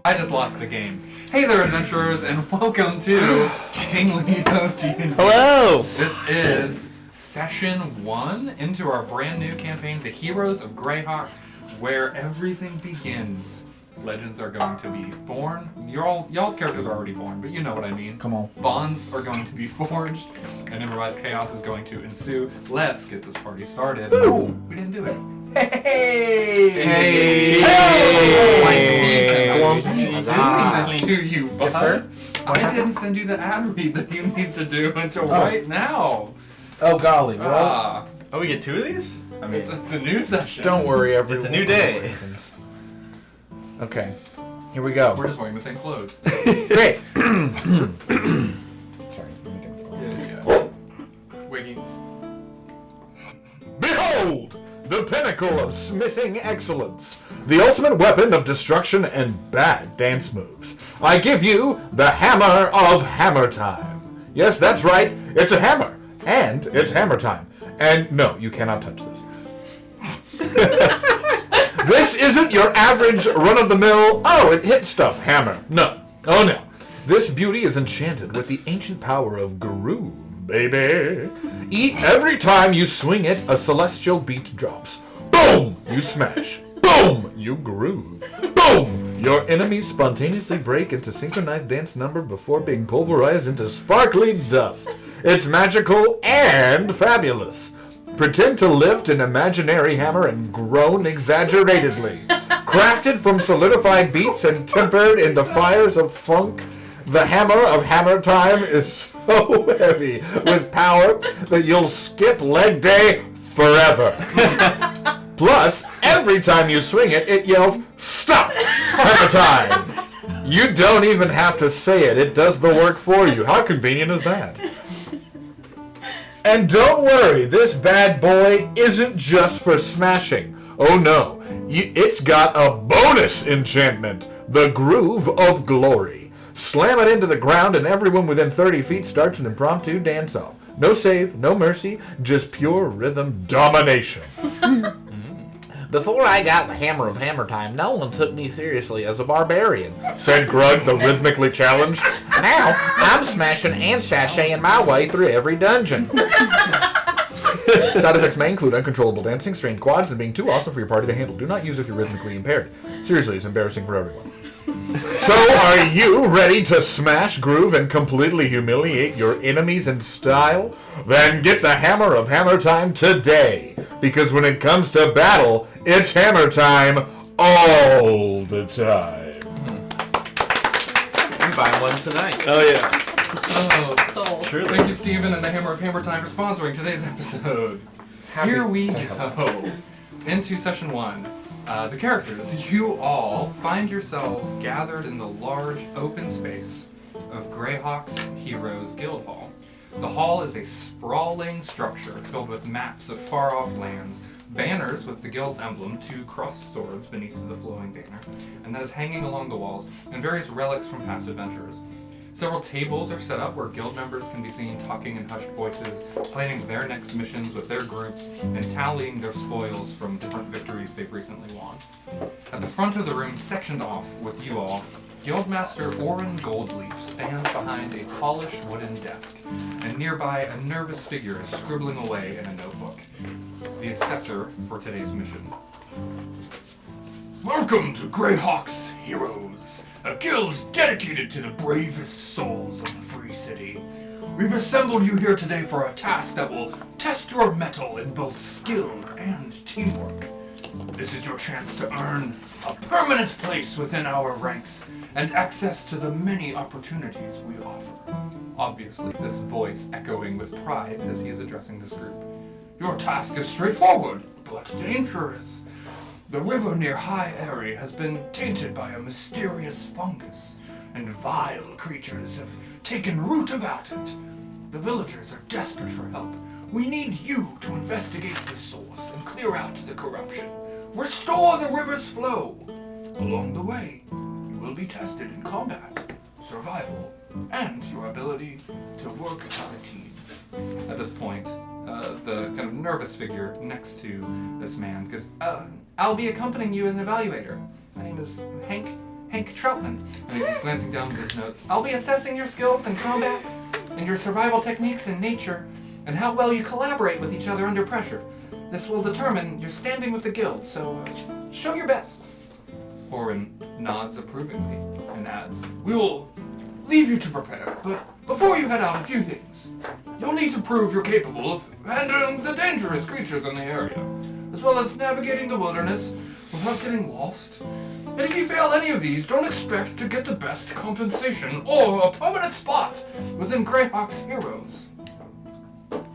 I just lost the game. Hey there, adventurers, and welcome to King Leo D&D. Hello! This is session 1 into our brand new campaign, The Heroes of Grayhawk, where everything begins. Legends are going to be born. Y'all's characters are already born, but you know what I mean. Come on. Bonds are going to be forged, and improvised chaos is going to ensue. Let's get this party started. Ooh, we didn't do it. Hey! Hey! I'm doing this to you, bud. Yes, sir? I didn't send you the ad read that you need to do until right now. Oh, golly. Well, Oh, we get 2 of these? I mean, It's a new session. don't worry, everyone. it's a new day. Okay. Here we go. We're just wearing the same clothes. Great. Sorry. Wiggy. Behold! The pinnacle of smithing excellence. The ultimate weapon of destruction and bad dance moves. I give you the Hammer of Hammer Time. Yes, that's right. It's a hammer. And it's hammer time. And no, you cannot touch this. This isn't your average run-of-the-mill, oh, it hit stuff hammer. No. Oh, no. This beauty is enchanted with the ancient power of groove, baby. Every time you swing it, a celestial beat drops. Boom! You smash. Boom! You groove. Boom! Your enemies spontaneously break into synchronized dance number before being pulverized into sparkly dust. It's magical and fabulous. Pretend to lift an imaginary hammer and groan exaggeratedly. Crafted from solidified beats and tempered in the fires of funk, the Hammer of Hammer Time is so heavy with power that you'll skip leg day forever. Plus, every time you swing it, it yells, "Stop! Hammer time!" You don't even have to say it. It does the work for you. How convenient is that? And don't worry, this bad boy isn't just for smashing. Oh no, it's got a bonus enchantment, the Groove of Glory. Slam it into the ground and everyone within 30 feet starts an impromptu dance-off. No save, no mercy, just pure rhythm domination. Before I got the Hammer of Hammer Time, no one took me seriously as a barbarian, said Grug, the rhythmically challenged. Now, I'm smashing and sashaying my way through every dungeon. Side effects may include uncontrollable dancing, strained quads, and being too awesome for your party to handle. Do not use if you're rhythmically impaired. Seriously, it's embarrassing for everyone. So, are you ready to smash, groove, and completely humiliate your enemies in style? Then get the Hammer of Hammer Time today. Because when it comes to battle, it's hammer time all the time. I'm buying one tonight. Oh yeah. Oh, thank you, Steven, and the Hammer of Hammer Time for sponsoring today's episode. Here we go. Into session 1. The characters, you all find yourselves gathered in the large open space of Grayhawk's Heroes Guild Hall. The hall is a sprawling structure filled with maps of far-off lands, banners with the guild's emblem, 2 crossed swords beneath the flowing banner, and that is hanging along the walls, and various relics from past adventurers. Several tables are set up where guild members can be seen talking in hushed voices, planning their next missions with their groups, and tallying their spoils from different victories they've recently won. At the front of the room, sectioned off with you all, Guildmaster Oren Goldleaf stands behind a polished wooden desk, and nearby a nervous figure is scribbling away in a notebook. The assessor for today's mission. Welcome to Grayhawk's Heroes, a guild dedicated to the bravest souls of the free city. We've assembled you here today for a task that will test your mettle in both skill and teamwork. This is your chance to earn a permanent place within our ranks and access to the many opportunities we offer. Obviously, this voice echoing with pride as he is addressing this group. Your task is straightforward, but dangerous. The river near High Eyrie has been tainted by a mysterious fungus, and vile creatures have taken root about it. The villagers are desperate for help. We need you to investigate the source and clear out the corruption. Restore the river's flow. Along the way, you will be tested in combat, survival, and your ability to work as a team. At this point, the kind of nervous figure next to this man goes, I'll be accompanying you as an evaluator. My name is Hank Troutman. And he's glancing down at his notes. I'll be assessing your skills in combat, and your survival techniques in nature, and how well you collaborate with each other under pressure. This will determine your standing with the guild, so show your best. Orin nods approvingly and adds, we will leave you to prepare, but before you head out, a few things. You'll need to prove you're capable of handling the dangerous creatures in the area, as well as navigating the wilderness without getting lost. And if you fail any of these, don't expect to get the best compensation or a permanent spot within Grayhawk's heroes.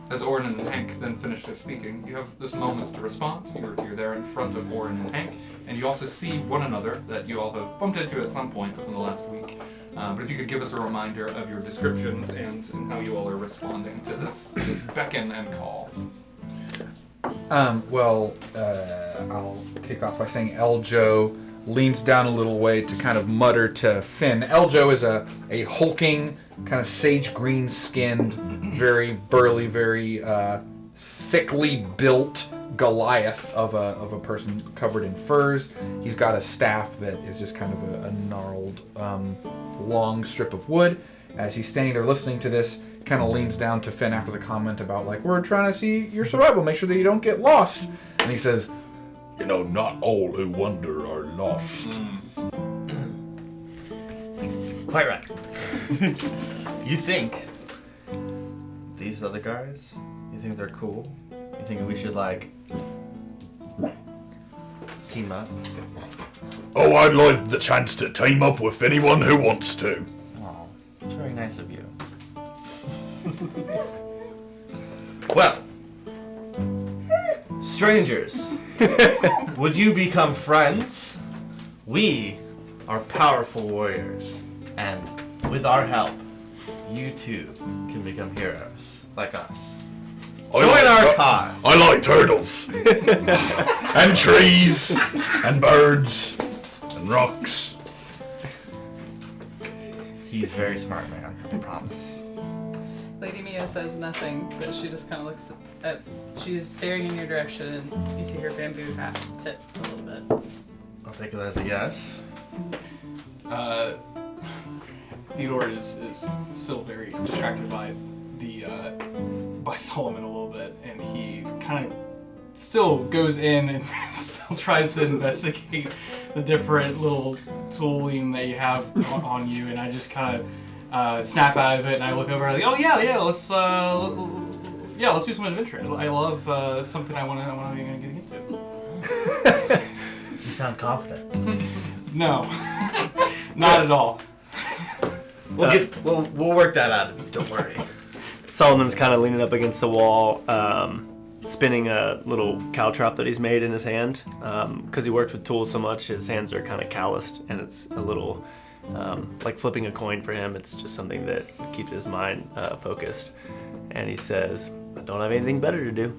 As Orin and Hank then finish their speaking, you have this moment to respond. You're there in front of Orin and Hank, and you also see one another that you all have bumped into at some point within the last week. But if you could give us a reminder of your descriptions and how you all are responding to this beckon and call. I'll kick off by saying Eljo leans down a little way to kind of mutter to Finn. Eljo is a hulking, kind of sage green skinned, very burly, very thickly built Goliath of a person covered in furs. He's got a staff that is just kind of a gnarled, long strip of wood. As he's standing there listening to this, kind of leans down to Finn after the comment about, like, we're trying to see your survival, make sure that you don't get lost. And he says, you know, not all who wander are lost. Quite right. You think these other guys, you think they're cool? You think we should, like, team up? Oh, I'd like the chance to team up with anyone who wants to. Oh, it's very nice of you. Well, strangers, would you become friends? We are powerful warriors, and with our help, you too can become heroes like us. Join our cause. I like turtles. And trees. And birds. And rocks. He's very smart, man. I promise. Lady Mia says nothing, but she just kind of looks at. She's staring in your direction, and you see her bamboo hat tip a little bit. I'll take it as a yes. Theodore is still very distracted by Solomon a little bit, and he kind of still goes in and still tries to investigate the different little tooling that you have on you, and I just kind of snap out of it, and I look over, like, oh yeah, let's do some adventure. I love it's something I want to get into. You sound confident. No, not at all. We'll work that out. Don't worry. Solomon's kind of leaning up against the wall, spinning a little caltrop that he's made in his hand. Because he worked with tools so much, his hands are kind of calloused, and it's a little like flipping a coin for him. It's just something that keeps his mind focused. And he says, I don't have anything better to do.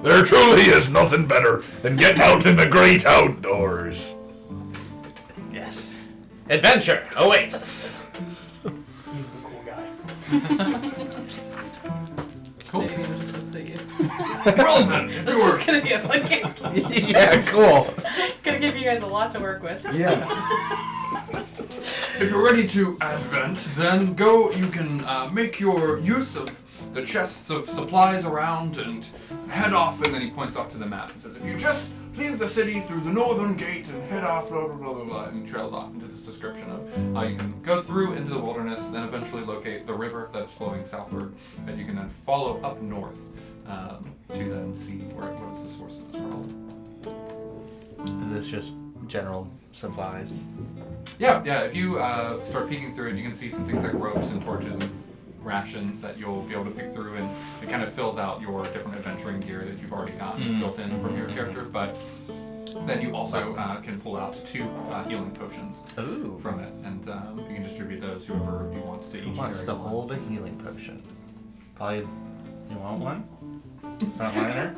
There truly is nothing better than getting out in the great outdoors. Yes. Adventure awaits us. He's the cool guy. Cool. Lady Mia just looks at you. Well then, if This you is were... gonna be a fun game. Yeah, cool. Gonna give you guys a lot to work with. Yeah. If you're ready to advent, then go, you can make your use of the chests of supplies around and head off, and then he points off to the map and says, if you just leave the city through the northern gate and head off, blah, blah, blah, blah, blah, and he trails off into this description of how you can go through into the wilderness, then eventually locate the river that is flowing southward, and you can then follow up north to then see what is the source of this problem. Is this just general supplies? Yeah, if you start peeking through it, you can see some things like ropes and torches and rations that you'll be able to pick through, and it kind of fills out your different adventuring gear that you've already got built in from your character. But then you also can pull out 2 healing potions from it, and you can distribute those whoever you want to each. Who wants area to you want. hold a healing potion? Probably. You want one? Frontliner?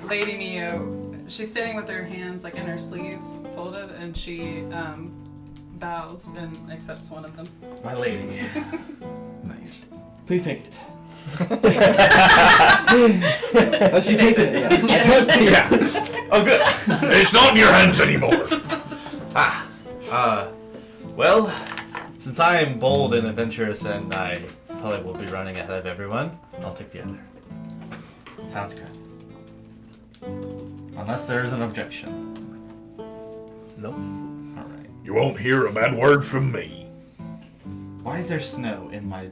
Lady Mio, she's standing with her hands like in her sleeves folded, and she bows and accepts one of them. My lady, Nice. please take it. Oh, she tasted it. Yeah. I can't see it. Oh, good. It's not in your hands anymore. Well, since I am bold and adventurous and I probably will be running ahead of everyone, I'll take the other. Sounds good. Unless there is an objection. Nope. Alright. You won't hear a bad word from me. Why is there snow in my...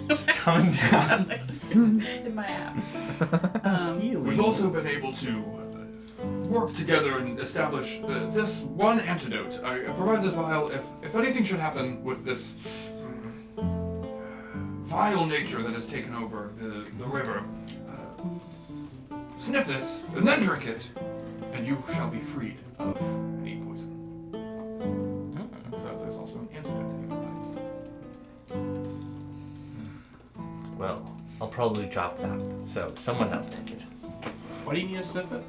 just coming down? In my app. We've also been able to work together and establish this one antidote. I provide this vial if anything should happen with this vile nature that has taken over the river. Sniff this, and then drink it, and you shall be freed of any poison. So there's also an antidote that you can Well, I'll probably drop that, so someone else take it. Why do you need to sniff it?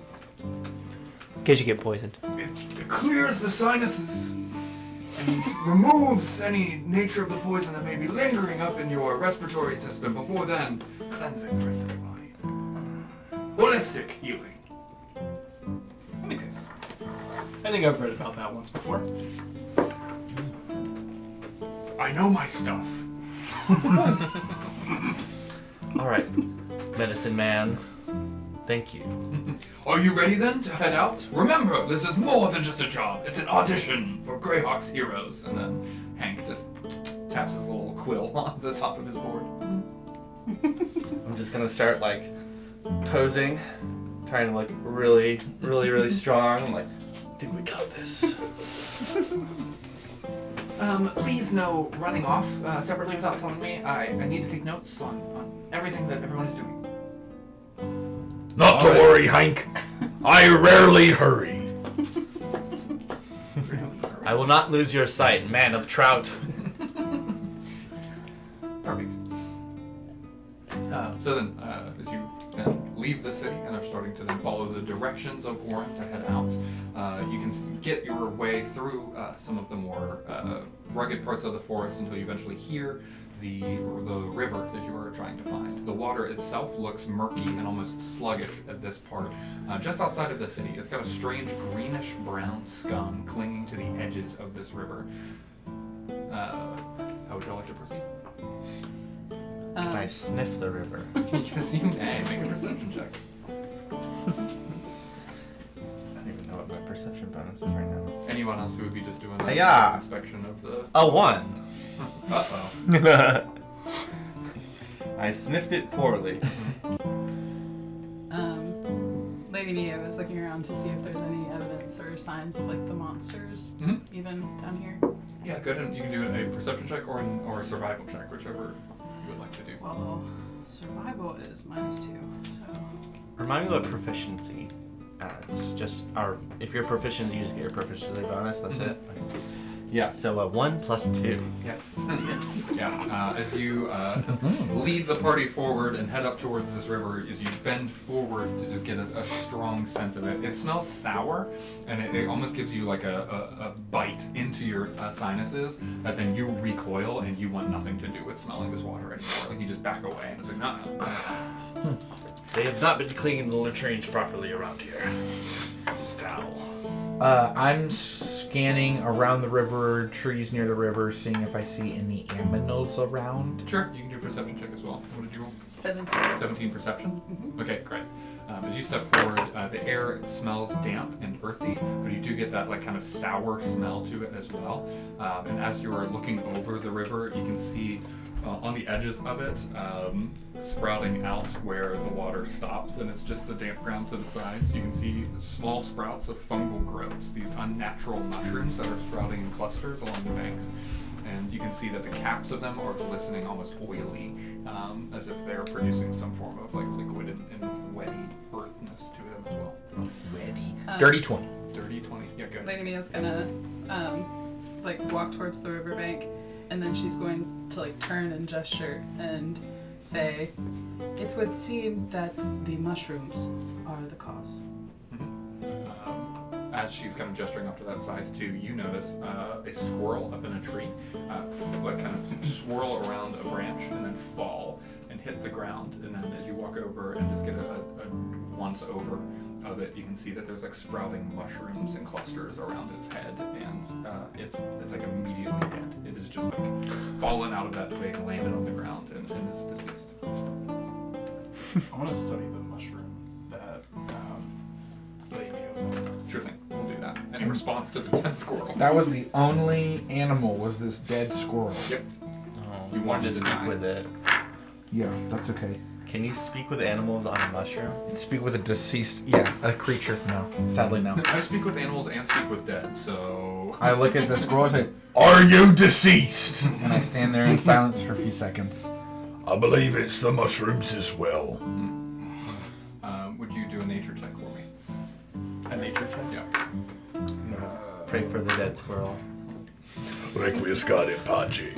In case you get poisoned. It clears the sinuses and removes any nature of the poison that may be lingering up in your respiratory system before then cleansing the rest of your body. Holistic healing. That makes sense. I think I've read about that once before. I know my stuff. Alright, medicine man. Thank you. Are you ready then to head out? Remember, this is more than just a job. It's an audition for Grayhawk's heroes. And then Hank just taps his little quill on the top of his board. I'm just gonna start like posing, trying to look really, really, really strong. I'm like, I think we got this. Please no running off separately without telling me. I need to take notes on everything that everyone is doing. Not to worry, Hank. I rarely hurry. I will not lose your sight, man of trout. Perfect. So then, as you then leave the city and are starting to then follow the directions of Orin to head out, you can get your way through some of the more rugged parts of the forest until you eventually hear the river that you are trying to find. The water itself looks murky and almost sluggish at this part, just outside of the city. It's got a strange greenish-brown scum clinging to the edges of this river. How would you like to proceed? Can I sniff the river? Yes, you may. Make a perception check. I don't even know what my perception bonus is right now. Anyone else who would be just doing an Yeah. inspection of the... A 1. Uh-oh. I sniffed it poorly. Lady Mia was looking around to see if there's any evidence or signs of like the monsters, even down here. Yeah, go ahead and you can do a perception check or a survival check, whichever you would like to do. Well, survival is -2, so. Remind me what proficiency adds. Just if you're proficient, you just get your proficiency bonus. That's it. Okay. Yeah. So 1 plus 2. Yes. Yeah. As you lead the party forward and head up towards this river, as you bend forward to just get a strong scent of it. It smells sour, and it almost gives you like a bite into your sinuses that then you recoil and you want nothing to do with smelling this water anymore. Like you just back away and it's like, no. They have not been cleaning the latrines properly around here. It's foul. I'm scanning around the river, trees near the river, seeing if I see any aminos around. Sure, you can do a perception check as well. What did you roll? 17. 17 perception? Okay, great. As you step forward, the air smells damp and earthy, but you do get that like kind of sour smell to it as well. And as you are looking over the river, you can see on the edges of it, sprouting out where the water stops, and it's just the damp ground to the sides. You can see small sprouts of fungal growths, these unnatural mushrooms that are sprouting in clusters along the banks. And you can see that the caps of them are glistening almost oily, as if they're producing some form of like liquid and wetty earthness to them as well. Ready. Dirty 20. Dirty 20. Yeah, good. Lady Mia's gonna like walk towards the riverbank, and then she's going to like turn and gesture and say, "It would seem that the mushrooms are the cause." as she's kind of gesturing up to that side too, you notice a squirrel up in a tree, like kind of swirl around a branch and then fall and hit the ground. And then as you walk over and just get a once over of it, you can see that there's like sprouting mushrooms and clusters around its head, and it's like immediately dead. It is just like fallen out of that twig, landed on the ground, and is deceased. I want to study the mushroom that Lady Mio found. Sure thing, we'll do that. Any response to the dead squirrel? That was the only animal, was this dead squirrel. Yep. Oh, You want to to speak deny. with it. Yeah, that's okay. Can you speak with animals on a mushroom? Speak with a deceased, a creature. No, sadly no. I speak with animals and speak with dead, so... I look at the squirrel and say, "Are you deceased?" And I stand there in silence for a few seconds. I believe it's the mushrooms as well. Would you do a nature check for me? A nature check? Yeah. Pray for the dead squirrel. Requiescat in pace.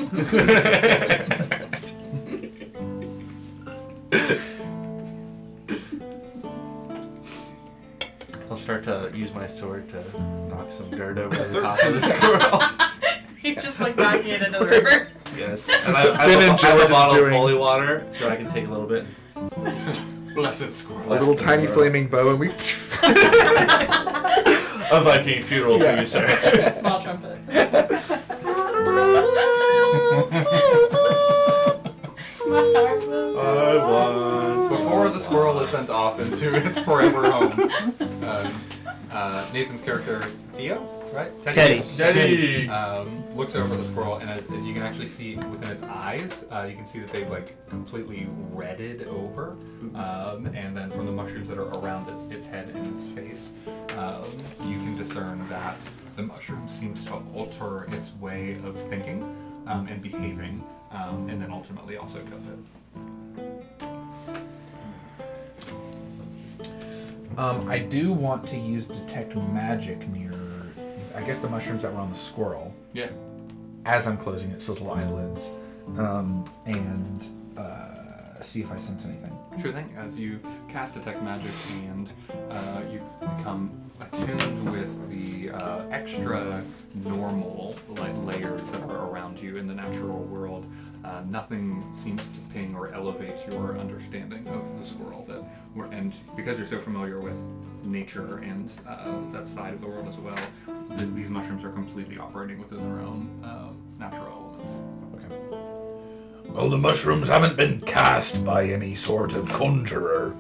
I'll start to use my sword to knock some dirt over the top of the squirrel. You're just like knocking it into the river. Yes. And I Finn and have George a is bottle of doing- holy water, so I can take a little bit. Blessed squirrel. A little tiny flaming bow, and we. A Viking funeral for you, sir. Small trumpet. My heart will go on. Before the squirrel is sent off into its forever home, Nathan's character, Theo, right? Teddy. Looks over the squirrel, and as you can actually see within its eyes, you can see that they've like completely redded over, and then from the mushrooms that are around its head and its face, you can discern that the mushroom seems to alter its way of thinking and behaving, and then ultimately also kill it. I do want to use detect magic near, I guess, the mushrooms that were on the squirrel. Yeah. As I'm closing its little eyelids, and see if I sense anything. Sure thing. As you cast Detect Magic and you become attuned with the extra normal layers that are around you in the natural world, nothing seems to ping or elevate your understanding of the squirrel. And because you're so familiar with nature and that side of the world as well, these mushrooms are completely operating within their own natural elements. Okay. Well, the mushrooms haven't been cast by any sort of conjurer.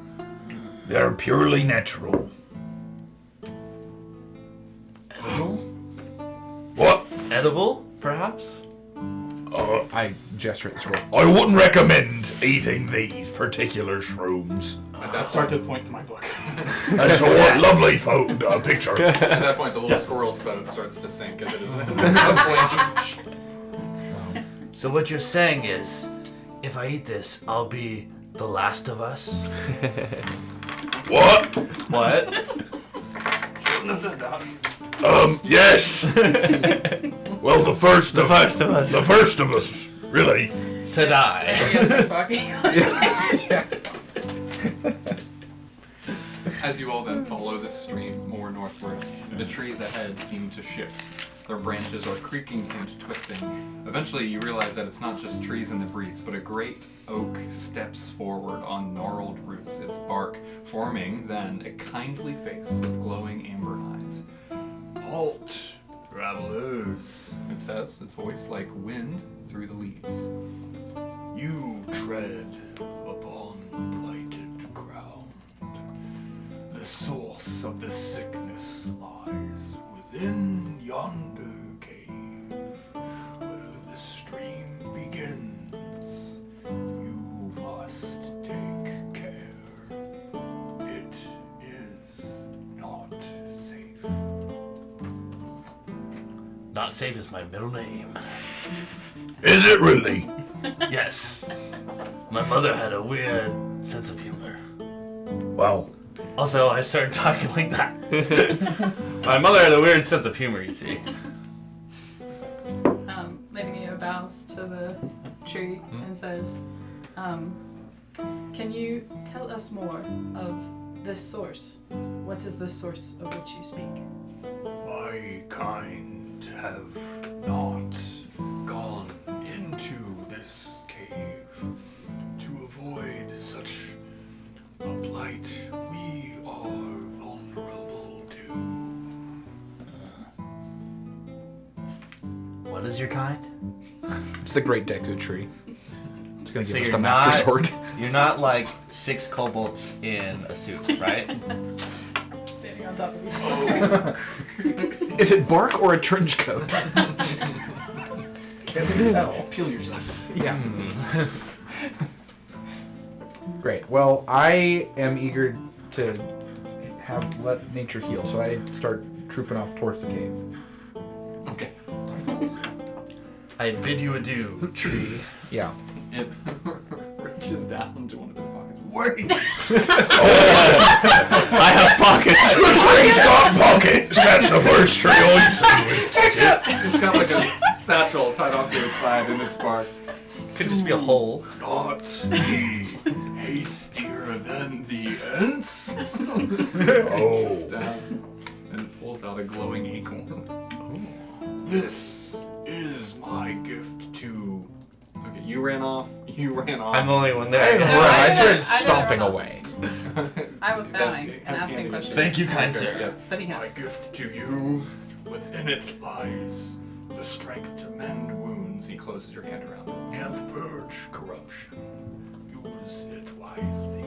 They're purely natural. Edible? What? Edible, perhaps? I gesture at the squirrel. I wouldn't recommend eating these particular shrooms. I start to point to my book. That's a lovely picture. At that point, the little squirrel's boat starts to sink as it is. So what you're saying is, if I eat this, I'll be the last of us? What? What? Shouldn't have said that. Yes. Well, the first of us. The first of us, really. To die. Yes, he's walking. As you all then follow this stream more northward, the trees ahead seem to shift. Their branches are creaking and twisting. Eventually, you realize that it's not just trees in the breeze, but a great oak steps forward on gnarled roots, its bark forming then a kindly face with glowing amber eyes. Halt, travelers, it says, its voice like wind through the leaves. You tread upon blighted ground. The source of the sickness lies within yonder cave, where the stream begins. You must take care. It is not safe. Not safe is my middle name. Is it really? Yes. My mother had a weird sense of humor. Wow. Also, I started talking like that. My mother had a weird sense of humor, you see. Lady Mia bows to the tree and says, can you tell us more of this source? What is the source of which you speak? kind have not gone into this cave to avoid such a blight we are vulnerable to. What is your kind? It's the Great Deku Tree. It's gonna So give us you're the Master not- Sword. You're not like 6 kobolds in a suit, right? Standing on top of you. Is it bark or a trench coat? Can't even tell. Peel yourself. Yeah. Great. Well, I am eager to let nature heal, so I start trooping off towards the cave. Okay. I bid you adieu, tree. Yeah. It reaches down to one of his pockets. Wait! I have pockets. The tree's got pockets. That's the first tree I've seen with tits. It's got like a satchel tied off to its side in its bark. Could just be a hole. Not be hastier than the ants. Oh. Down and pulls out a glowing acorn. This is my gift to. Okay, you ran off. I'm the only one there. No, I I started didn't stomping run off. away. I was bowing and asking questions. Thank you, kind Okay, sir. yes. But he My had. gift to you, within it lies the strength to mend wounds. He closes your hand around it. And purge corruption. Use it wisely.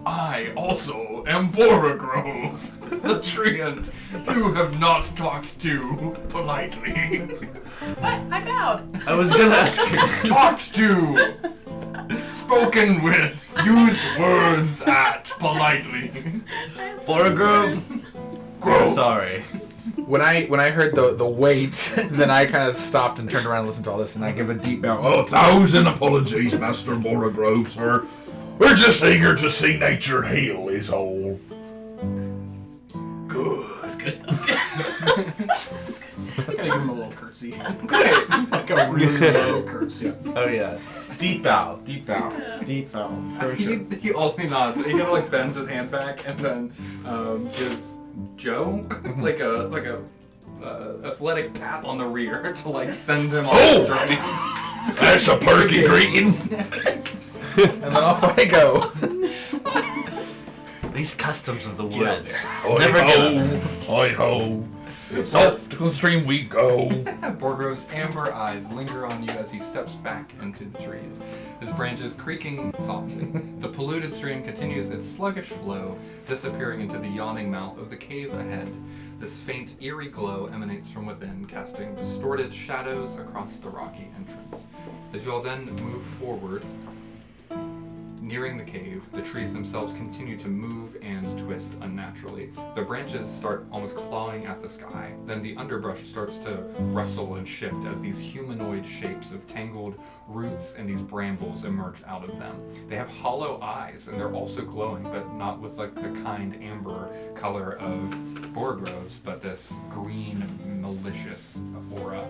I also am Borogrove, the treant you have not talked to politely. What? I bowed. I was gonna ask you. Talked to, spoken with, used words at politely. Borogrove, we're sorry. When I heard the wait, then I kind of stopped and turned around and listened to all this, and I give a deep bow. Oh, 1,000 apologies, Master Borogrove, sir. We're just eager to see nature heal, is all. Good. Gotta give him a little curtsy. Like a really low curtsy. Oh yeah. Deep bow. Deep bow. Deep bow. For sure. He only nods. He kind of like bends his hand back and then gives Joe like a athletic pat on the rear to like send him on his journey. That's a perky greeting. And then off I go. These customs of the woods. Oi Never ho, give oi ho. Off to the stream we go. Borgrove's amber eyes linger on you as he steps back into the trees, his branches creaking softly. The polluted stream continues its sluggish flow, disappearing into the yawning mouth of the cave ahead. This faint, eerie glow emanates from within, casting distorted shadows across the rocky entrance. As you all then move forward, nearing the cave, the trees themselves continue to move and twist unnaturally. The branches start almost clawing at the sky. Then the underbrush starts to rustle and shift as these humanoid shapes of tangled roots and these brambles emerge out of them. They have hollow eyes and they're also glowing, but not with like the kind amber color of Borogrove's, but this green, malicious aura.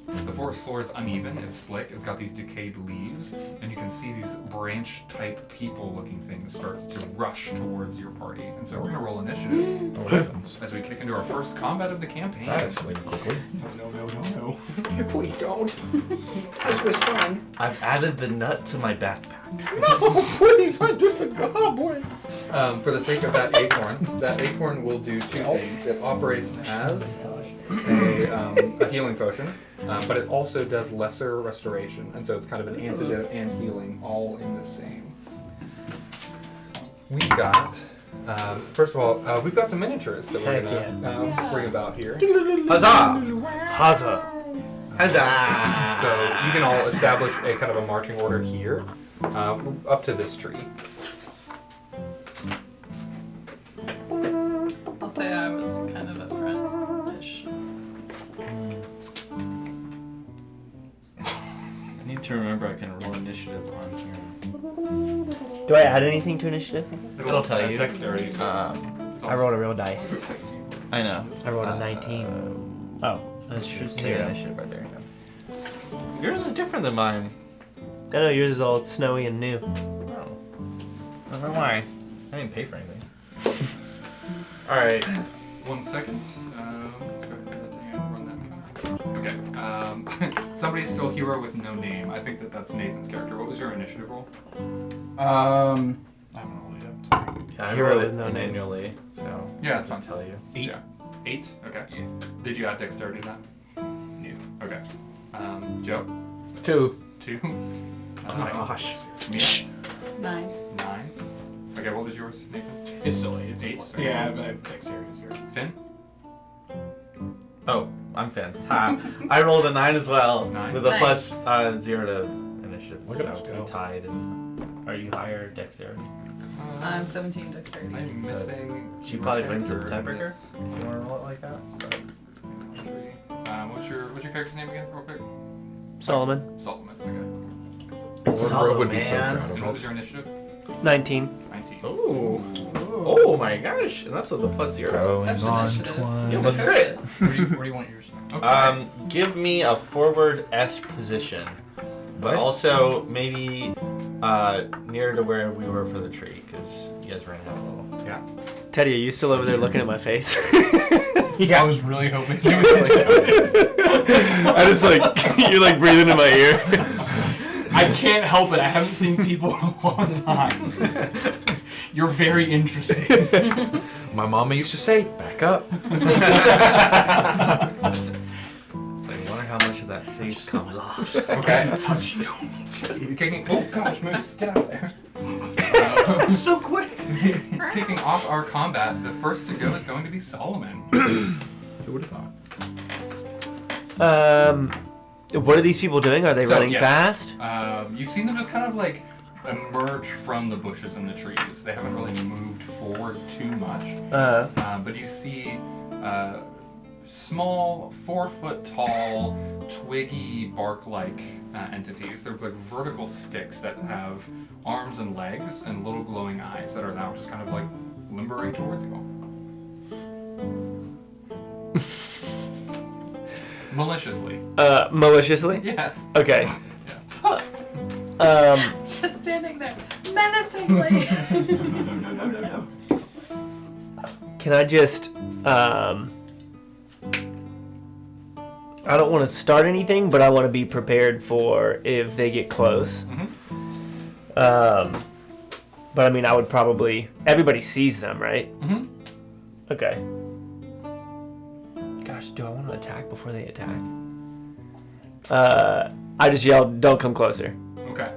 The forest floor is uneven, it's slick, it's got these decayed leaves, and you can see these branch-type people-looking things start to rush towards your party. And so we're going to roll initiative Oh heavens. as we kick into our first combat of the campaign. That escalated quickly. No. Please don't. This was fun. I've added the nut to my backpack. No, please, I'm just a goblin. For the sake of that acorn will do two things. It operates as a healing potion, but it also does lesser restoration, and so it's kind of an antidote and healing all in the same. We've got, first of all, we've got some miniatures that we're Heck gonna bring about here. Huzzah! Huzzah. Huzzah! So you can all establish a kind of a marching order here, up to this tree. I'll say I was kind of up front-ish. I need to remember I can roll initiative on here. Do I add anything to initiative? It'll tell you. Dexterity. I rolled a real dice. I know. I rolled a 19. Oh, that should Say say your that. initiative right there. Yours is different than mine. I know yours is all snowy and new. Oh. I don't know why. I didn't pay for anything. All right. 1 second. Okay. Somebody's still hero with no name. I think that's Nathan's character. What was your initiative roll? I haven't rolled it up. Sorry. Yeah, I Hero wrote with it no name. manually, so Yeah, I'll that's just fine. tell you. 8. Yeah. 8? Okay. Yeah. Did you add dexterity to that? You. Okay. Joe? 2. 2. Oh my gosh. Mia? 9. 9. Okay, what was yours, Nathan? It's still 8. It's 8. 8. Yeah, I have dexterity 0. Finn? Oh, I'm Finn. Ha. I rolled a 9 as well. 9. With a Nice. plus 0 to initiative. Look at us so go. we tied. And are you higher dexterity? I'm 17 dexterity. I'm missing. She your probably wins the character in tiebreaker. this. You want to roll it like that? What's your character's name again, real quick? Solomon. Solomon. Okay. Lord Grove would be so Solomon. proud And of what was us. your initiative? 19. 19. Oh. Oh my gosh. And that's with the plus 0. Goings Such on initiative. twine. You almost crit. Where do you want yours? Okay. Give me a forward S position, but What? also maybe near to where we were for the tree, because you guys ran out a little. Yeah. Teddy, are you still over there looking at my face? I was really hoping you would say I just like, you're like breathing in my ear. I can't help it. I haven't seen people in a long time. You're very interesting. My mama used to say, back up. I wonder how much of that face comes off. Okay. Touch you. Kicking. Oh gosh, Moose, get out of there. So quick. Kicking off our combat, the first to go is going to be Solomon. Who would have thought? What are these people doing? Are they So, running yeah. fast? You've seen them just kind of like emerge from the bushes and the trees. They haven't really moved forward too much. But you see small, 4-foot tall, twiggy, bark-like entities. They're like vertical sticks that have arms and legs and little glowing eyes that are now just kind of like limbering towards you. Maliciously. Maliciously? Yes. Okay. Just standing there menacingly. Can I just, I don't want to start anything, but I want to be prepared for if they get close. Mm-hmm. But I mean, I would probably, everybody sees them, right? Mm-hmm. Okay. Gosh, do I want to attack before they attack? I just yelled, don't come closer. Okay.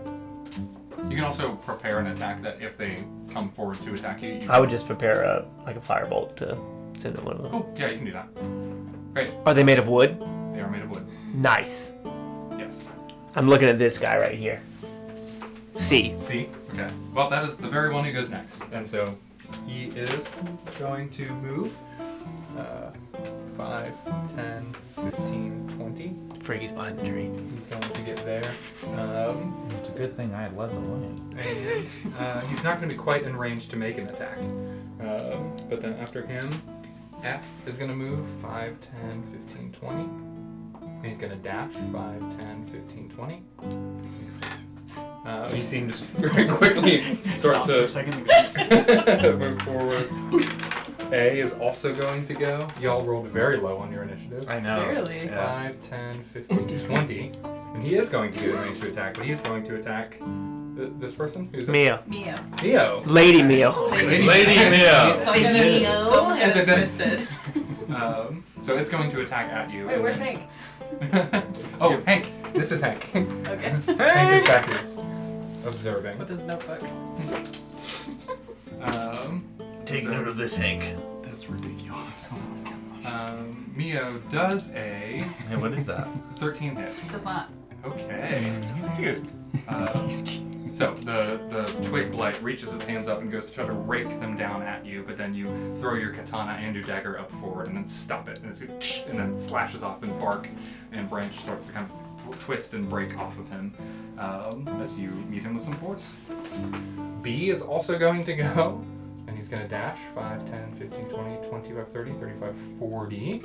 You can also prepare an attack that if they come forward to attack you, I would just prepare a firebolt to send at one of them. Cool. Yeah, you can do that. Great. Are they made of wood? They are made of wood. Nice. Yes. I'm looking at this guy right here. C. See? Okay. Well, that is the very one who goes next. And so he is going to move 5, 10, 15, 20. Freaky's behind the tree. He's going to get there. It's a good thing I led the way. And he's not going to be quite in range to make an attack. But then after him, F is going to move 5, 10, 15, 20. And he's going to dash 5, 10, 15, 20. You see him just very quickly start Stops for a to second. move forward. A is also going to go. Y'all rolled very low on your initiative. I know. Barely. Yeah. 5, 10, 15, 20. And he is going to get in range to attack, but he's going to attack this person? Who's it? Mia. Mia. Neo. Lady Mia. Lady Mia. Don't get it, don't get it As it is. twisted. So it's going to attack at you. Wait, where's Hank? Oh, Hank. This is Hank. Okay. Hank is back here. Observing. With his notebook. Take note of this, Hank. That's ridiculous. Mio does a Hey, what is that? 13 hit. Does not. Okay. So the twig blight reaches its hands up and goes to try to rake them down at you, but then you throw your katana and your dagger up forward and then stop it, and then it slashes off, and bark and branch starts to kind of twist and break off of him as you meet him with some force. B is also going to go, and he's going to dash 5, 10, 15, 20, 25, 30, 35, 40.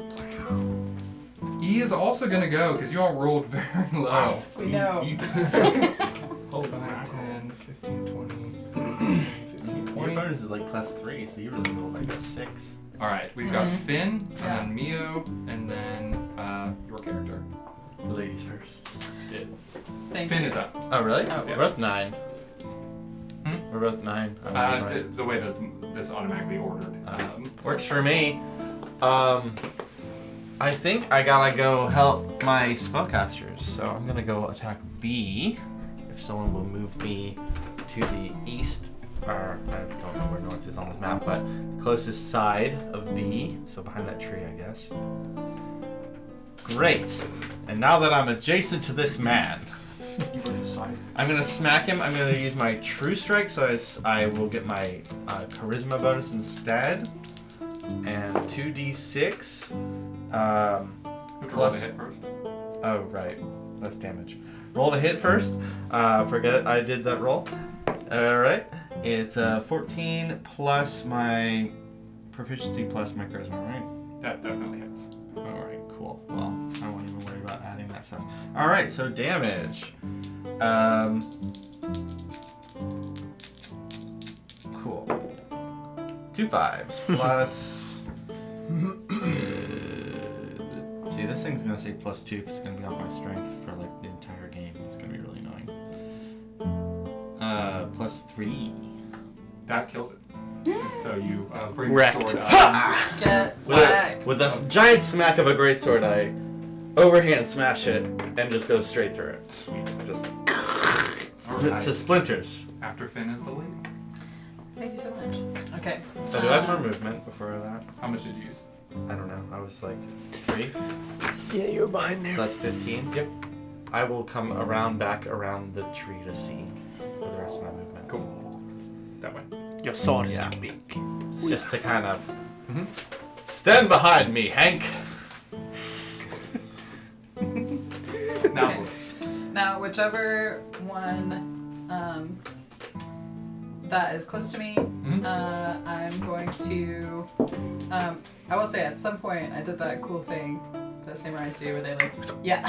E is also going to go because you all rolled very low. We know. 5, 10, 15, 20, 15, Your 20. bonus is like +3, so you really rolled like a 6. Alright, we've got Finn, and Yeah. then Mio, and then your character. Thank Finn you. is up. Oh, really? Oh, We're both 9. Hmm? We're both 9. I was surprised. The way that this automatically ordered. Works for me. I think I gotta go help my spellcasters, so I'm gonna go attack B. If someone will move me to the east, or I don't know where north is on the map, but closest side of B, so behind that tree, I guess. Great. And now that I'm adjacent to this man, You were inside. I'm gonna smack him. I'm gonna use my True Strike, so I will get my Charisma bonus instead. And 2d6. You have to roll the hit first. Oh, right. That's damage. Roll to hit first. Forget it. I did that roll. Alright. It's 14 plus my proficiency plus my charisma, right? That definitely hits. Alright, cool. Well, I won't even worry about adding that stuff. Alright, so damage. Cool. 2 5s plus. See, this thing's gonna say +2 because it's gonna be off my strength for like the entire game. It's gonna be really annoying. +3. That kills it. So you bring Wrecked. the sword up. Get wrecked. With a giant smack of a greatsword, I overhand smash it and just go straight through it. Sweet. Just Alright. to splinters. After Finn is the lead. Thank you so much. Okay. So do I have more movement before that? How much did you use? I don't know. I was like 3. Yeah, you were behind So there. that's 15. Yep. I will come back around the tree to see for the rest of my movement. Cool. That way. Your sword is Yeah. too big. Just to kind of Mhm. stand behind me, Hank. Now, Okay. Now, whichever one that is close to me, I'm going to. I will say at some point I did that cool thing that samurais do where they like, yeah,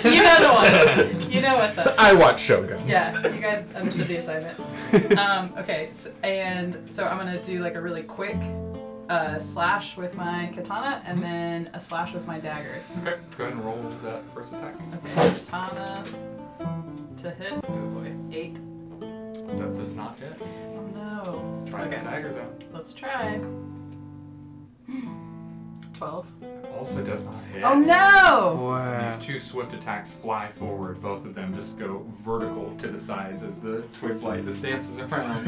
you know the one. You know what's up. I watch Shogun. Yeah, you guys understood the assignment. Okay, and so I'm gonna do like a really quick slash with my katana and then a slash with my dagger. okay, go ahead and roll that first attack. Okay, katana to hit. Oh boy, 8. That does not hit. Oh no. Try Okay. the dagger though. Let's try. 12. Also does not hit. Oh no! Wow. These 2 swift attacks fly forward. Both of them just go vertical to the sides as the twig blight just dances around.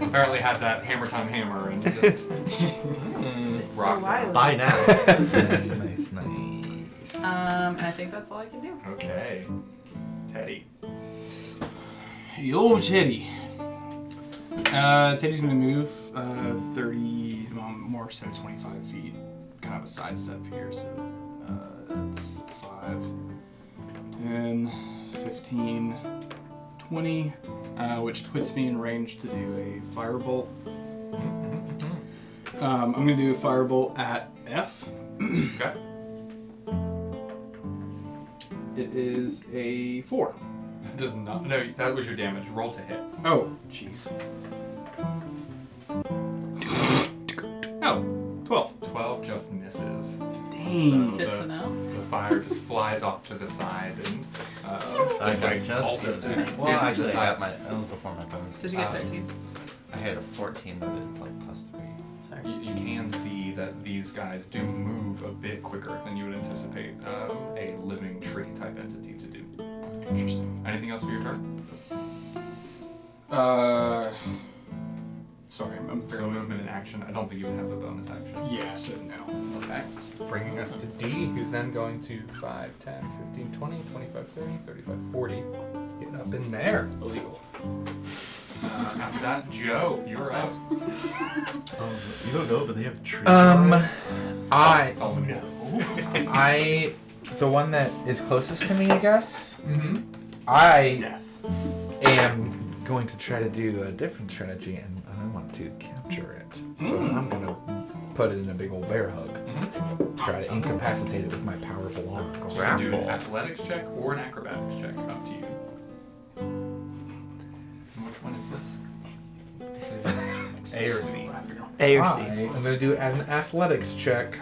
Apparently had that hammer time hammer and just It's so rock. wild. Bye now. Nice, nice, nice. I think that's all I can do. Okay. Teddy. Yo, Teddy. Teddy's gonna move 30, more so 25 feet. Kind of a sidestep here, so that's 5, 10, 15, 20, which puts me in range to do a firebolt. I'm gonna do a firebolt at F. Okay. It is a 4. That does not. No, that was your damage. Roll to hit. Oh, jeez. Oh, 12. 12 just misses. Dang. So Good to know. The fire just flies off to the side and I got like just. also just dances Well, to the actually, I side. got my. That was before my bonus. Did you get 13? I had a 14, but it like +3. Sorry. You can see that these guys do move a bit quicker than you would anticipate a living tree type entity to do. Interesting. Anything else for your turn? Sorry, I'm So barely. movement and action. I don't think you would have the bonus action. Yeah, so no. Okay. Bringing us to D, who's then going to 5, 10, 15, 20, 25, 30, 35, 40. Get up in there. Illegal. After that, Joe, you're up. You don't know, but they have trees. It's all in here. The one that is closest to me, I guess. Mm-hmm. I Death. am going to try to do a different strategy, and I want to capture it. So I'm gonna put it in a big old bear hug. Try to incapacitate it with my powerful arm. You can do an athletics check or an acrobatics check. Up to you. And which one is this? A or C? A or I C. am gonna do an athletics check.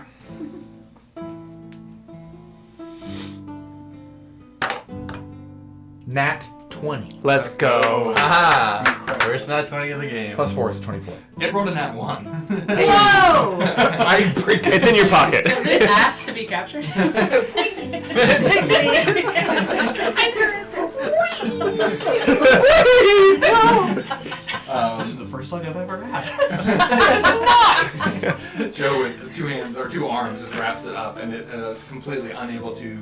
Nat 20. Let's go. Aha! First nat 20 of the game. Plus 4 is 24. It rolled a nat 1. Whoa! I break it. It's in your pocket. Does it ask to be captured? This is the first luck I've ever had. Joe with 2 hands or 2 arms just wraps it up, and it is completely unable to.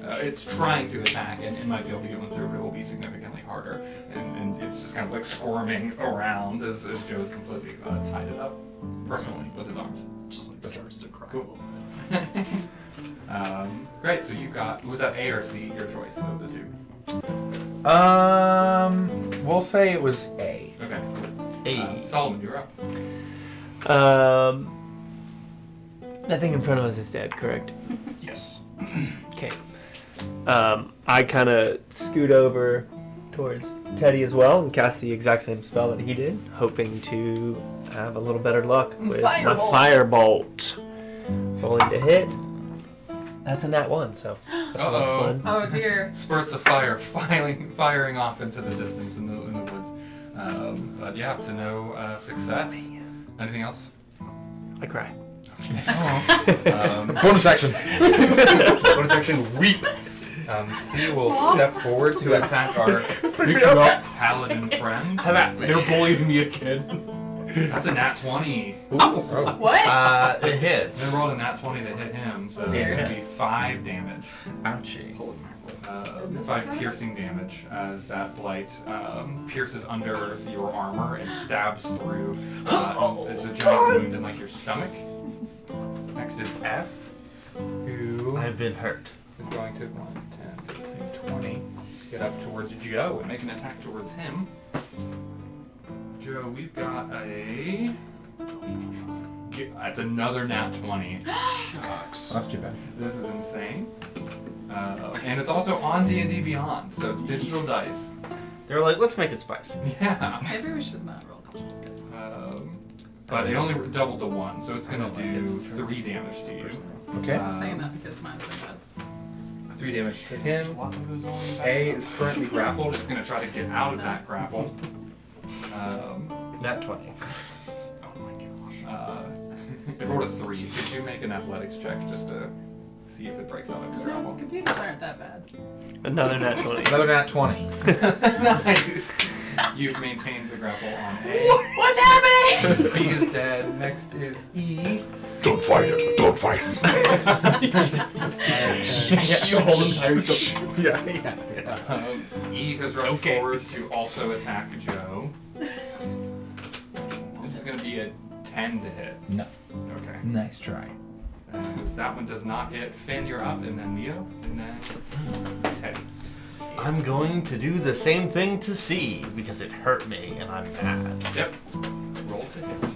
It's trying to attack, and it might be able to get one through, but it will be significantly harder. And it's just kind of like squirming around as Joe's completely tied it up personally with his arms. Just like starts to cry. Cool. Great. So you got, was that A or C? Your choice of the 2. We'll say it was A. Okay. Hey. Solomon, you're up. That thing in front of us is dead, correct? Yes. Okay. I kind of scoot over towards Teddy as well and cast the exact same spell that he did, hoping to have a little better luck with my firebolt. Rolling to hit. That's a nat 1, so that's a less fun. Oh dear. Spurts of fire firing off into the distance in the woods. But yeah, to no success. Anything else? I cry. Bonus action. Bonus action, weep. C will step forward to attack our paladin friend. They're bullying me a kid. That's a nat 20. What? It hits. They rolled a nat 20 that hit him, so it's going to be 5 damage. Ouchie. 5 piercing damage as that blight pierces under your armor and stabs through. It's a giant wound in like your stomach. Next is F, who I've been hurt. is going to 1, 10, 15, 20 get up towards Joe and make an attack towards him. Joe, we've got a... That's another nat 20. Shucks. That's too bad. This is insane. And it's also on D&D Beyond, so it's digital dice. They're like, let's make it spicy. Yeah. Maybe we should not roll dice. But it only doubled to 1, so it's going to do 3 damage to you. Okay. I'm saying that because mine's been bad. 3 damage to him. A is currently grappled. It's going to try to get out of that grapple. Nat 20. Oh my gosh. It rolled a 3. Could you make an athletics check just to see if it breaks out of the No, grapple? computers aren't that bad. Another nat 20. Another nat 20. Nice. You've maintained the grapple on A. What's happening? B is dead. Next is E. Don't fight it. Don't fight it. You hold him tight. E has rushed forward to also attack Joe. This is going to be a 10 to hit. No. Okay. Nice try. That one does not get. Finn, you're up, and then Neo, and then Teddy. I'm going to do the same thing to C because it hurt me and I'm mad. Yep. Roll to hit.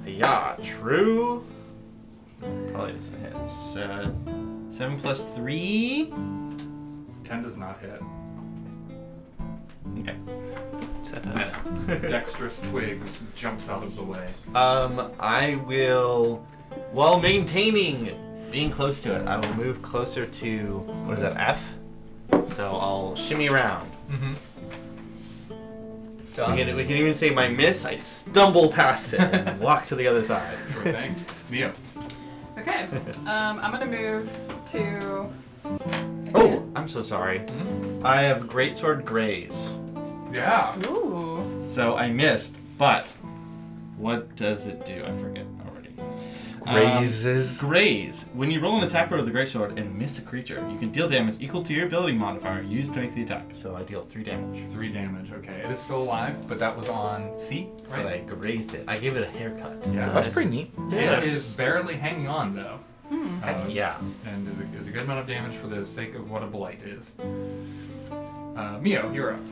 Yeah, true. Probably doesn't hit. 7 plus 3. 10 does not hit. Okay. Dexterous twig jumps out of the way. I will, while maintaining being close to it, I will move closer to, what is that, F? So I'll shimmy around. Mm-hmm. We can even say my miss, I stumble past it and walk to the other side. Sure thing. Neo. Okay. I'm gonna move to. Oh, I'm so sorry. Mm-hmm. I have Greatsword Graze. Yeah. Ooh. So I missed, but what does it do? I forget already. Grazes. Graze. When you roll an attack roll with the Greatsword and miss a creature, you can deal damage equal to your ability modifier used to make the attack. So I deal 3 damage. 3 damage. Okay. It is still alive, but that was on C, But right? I grazed it. I gave it a haircut. Yeah. That's pretty neat. It is barely hanging on, though. Yeah. And is a good amount of damage for the sake of what a blight is. Mio, you're up.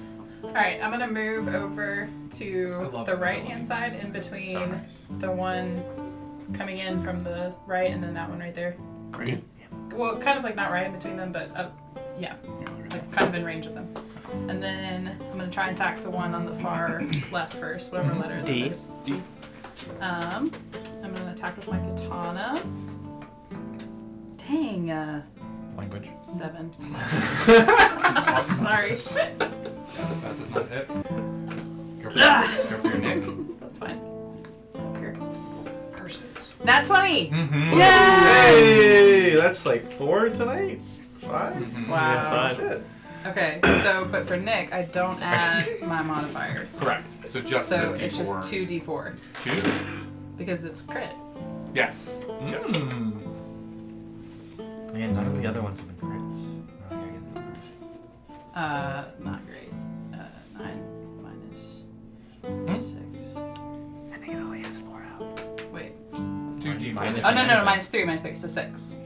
Alright, I'm gonna move over to the right hand side in between So nice. the one coming in from the right and then that one right there. Right? Well, kind of like not right in between them, but yeah, like kind of in range of them. And then I'm gonna try and attack the one on the far left first, whatever letter D. that is. D. I'm gonna attack with my katana. Dang. language. 7. Sorry. That does not hit. Go for your Nick. That's fine. Here. Curses. Nat 20! Mm-hmm. Yay! Hey, that's like 4 tonight? 5? Mm-hmm. Wow. Shit. Okay, so, but for Nick, I don't add my modifier. Correct. So just So the it's just D4. 2d4. 2? Because it's crit. Yes. Yes. Man, none of the other ones have been crits. Oh, yeah, Not great. 9 minus 6. I think it only has 4 out. Wait. 2d4. Minus- Oh, no, minus 3, so 6.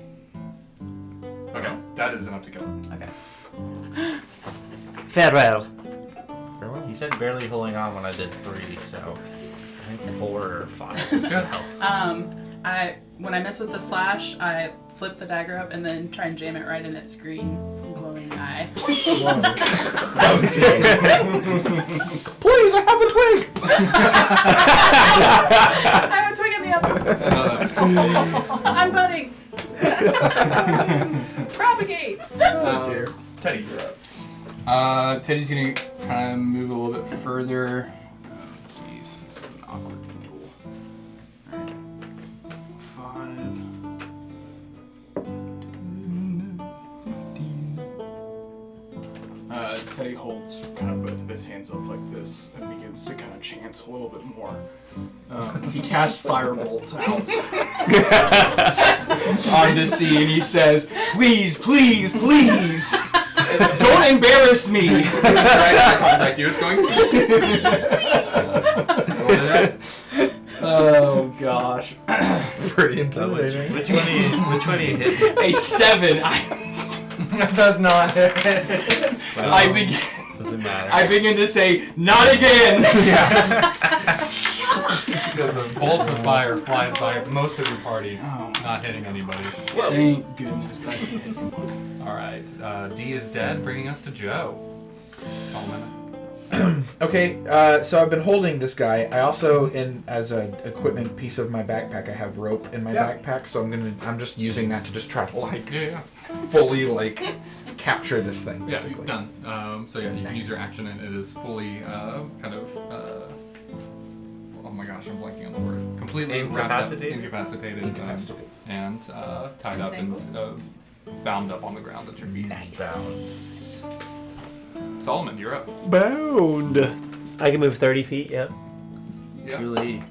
Okay, that is enough to kill it. Okay. Farewell. Farewell. He said barely holding on when I did 3, so I think 4 or 5 is Yeah. help. When I mess with the slash, I flip the dagger up and then try and jam it right in its green glowing eye. Please, I have a twig! I have a twig in the oven. No, that's cool. I'm budding. Propagate! Teddy, you're up. Teddy's gonna kind of move a little bit further. Oh, jeez, this is an awkward angle. Alright. 5. Teddy holds kind of both of his hands up like this and begins to kind of chant a little bit more. He casts Firebolt out onto C and he says, "Please, please, please! Don't embarrass me!" Right, contact you. It's going. Oh gosh. Pretty Which intimidating. one do you hit? A 7. That does not hit. Well, I begin doesn't to say, "Not again!" Because those bolts of fire flies by most of your party, Oh. not hitting anybody. Thank goodness that hit. All right, D is dead, bringing us to Joe. Solomon. Okay, so I've been holding this guy. I also, as an equipment piece of my backpack, I have rope in my backpack, so I'm just using that to just try to Yeah. fully capture this thing. Yeah, Basically. you've done. So yeah, you can use your action, and it is fully kind of. Oh my gosh, I'm blanking on the word. Completely Incapacitated? incapacitated, Incapacitated. and tied up and bound up on the ground at your feet. Nice. Solomon, you're up. Bound. I can move 30 feet, yep. Yeah. Julie.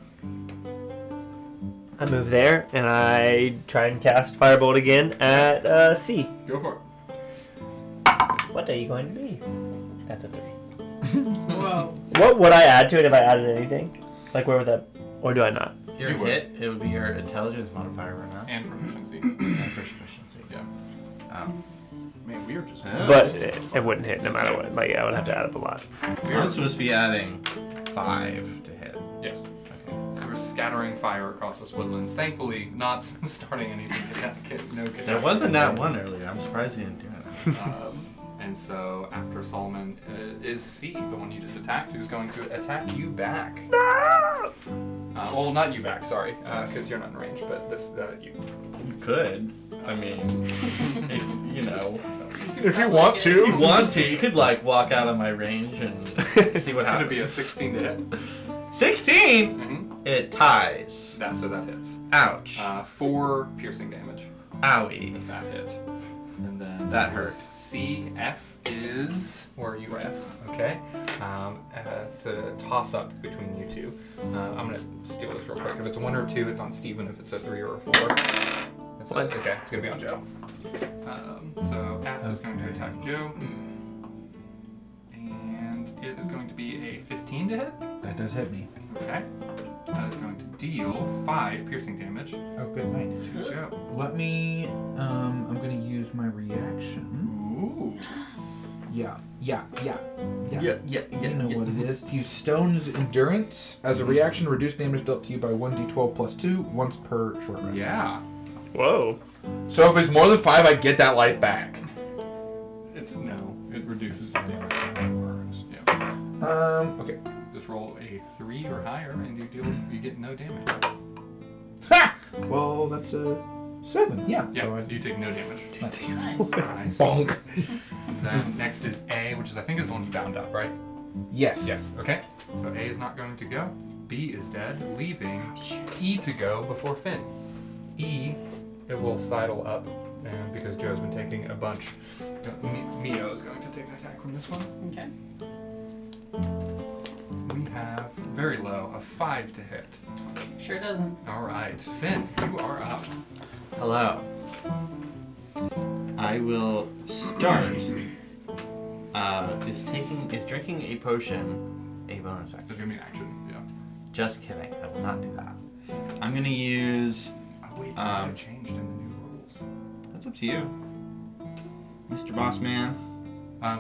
I move there, and I try and cast Firebolt again at C. Go for it. What are you going to be? That's a 3. Whoa. What would I add to it if I added anything? Like, where would that... Or do I not? Your You would. hit, it would be your intelligence modifier right now. And proficiency. And proficiency. Yeah. Man, we were just. But it wouldn't hit no matter what. Like, I would have to add up a lot. I'm supposed to be adding 5 to hit. Yes. So we're scattering fire across this woodlands. Thankfully, not starting anything. No There wasn't that one earlier. I'm surprised you didn't do it. And so after Solomon is C, the one you just attacked, who's going to attack you back. Well, not you back, sorry, because you're not in range, but this you. You could. I mean, if you know, If you want if you to. want to, you could walk out of my range and see what It's happens. going to be a 16 to hit. 16. Mm-hmm. It ties. So that hits. Ouch. 4 piercing damage. Owie. With that hit. And then That hurt. C, F is, or you F, okay? It's a toss up between you two. I'm gonna steal this real quick. If it's a 1 or 2, it's on Steven. If it's a 3 or a 4, it's okay, it's gonna be on Joe. So F is going to attack Joe. And it is going to be a 15 to hit. That does hit me. Okay. That is going to deal 5 piercing damage Oh, good night. to Joe. Let me. I'm gonna use my reaction. Ooh. Yeah. Yeah. You know what it is. To use Stone's Endurance. As a reaction, reduce damage dealt to you by 1d12 plus 2 once per short rest. Yeah. Whoa. So if it's more than 5, I get that life back. It reduces damage. Yeah. Okay. Just roll a 3 or higher, and you get no damage. Ha! Well, that's a 7. Yeah. Yeah, So you take no damage. Nice. Nice. bonk. Then next is A, which is I think is the one you bound up, right? Yes. Yes. Okay. So A is not going to go. B is dead, leaving E to go before Finn. E, it will sidle up, and because Joe's been taking a bunch, Mio is going to take an attack from this one. Okay. We have very low, a 5 to hit. Sure doesn't. All right, Finn, you are up. Hello. I will start. Is drinking a potion a bonus action? It's gonna be an action. Yeah. Just kidding. I will not do that. I'm gonna use. Oh wait, that have changed in the new rules. That's up to you, Mr. Boss Man.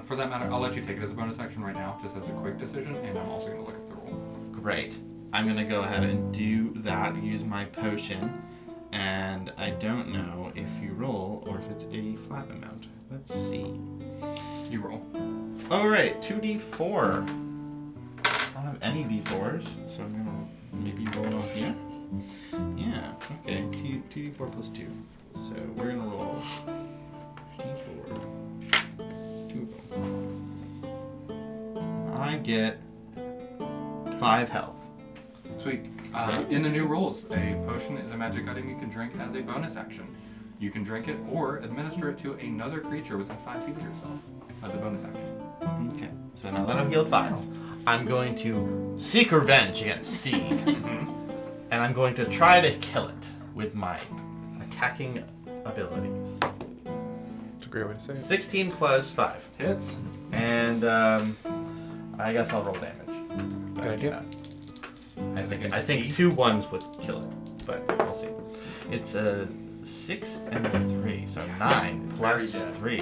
For that matter, I'll let you take it as a bonus action right now, just as a quick decision, and I'm also gonna look at the roll. Great. I'm gonna go ahead and do that. Use my potion, and I don't know if you roll or if it's a flat amount. Let's see. You roll. All right, 2d4. I don't have any d4s, so I'm gonna maybe roll it off here. Yeah. Okay. 2d4 plus 2. So we're gonna roll d4. 2 of them. I get 5 health. Sweet. In the new rules, a potion is a magic item you can drink as a bonus action. You can drink it or administer it to another creature within 5 feet of yourself as a bonus action. Okay. So now that I've healed 5, I'm going to seek revenge against Seed. And I'm going to try to kill it with my attacking abilities. That's a great way to say it. 16 plus 5. Hits. And I guess I'll roll damage. Good idea. I think 2 1s would kill it, but we'll see. It's a 6 and a 3, so 9 plus dead. 3.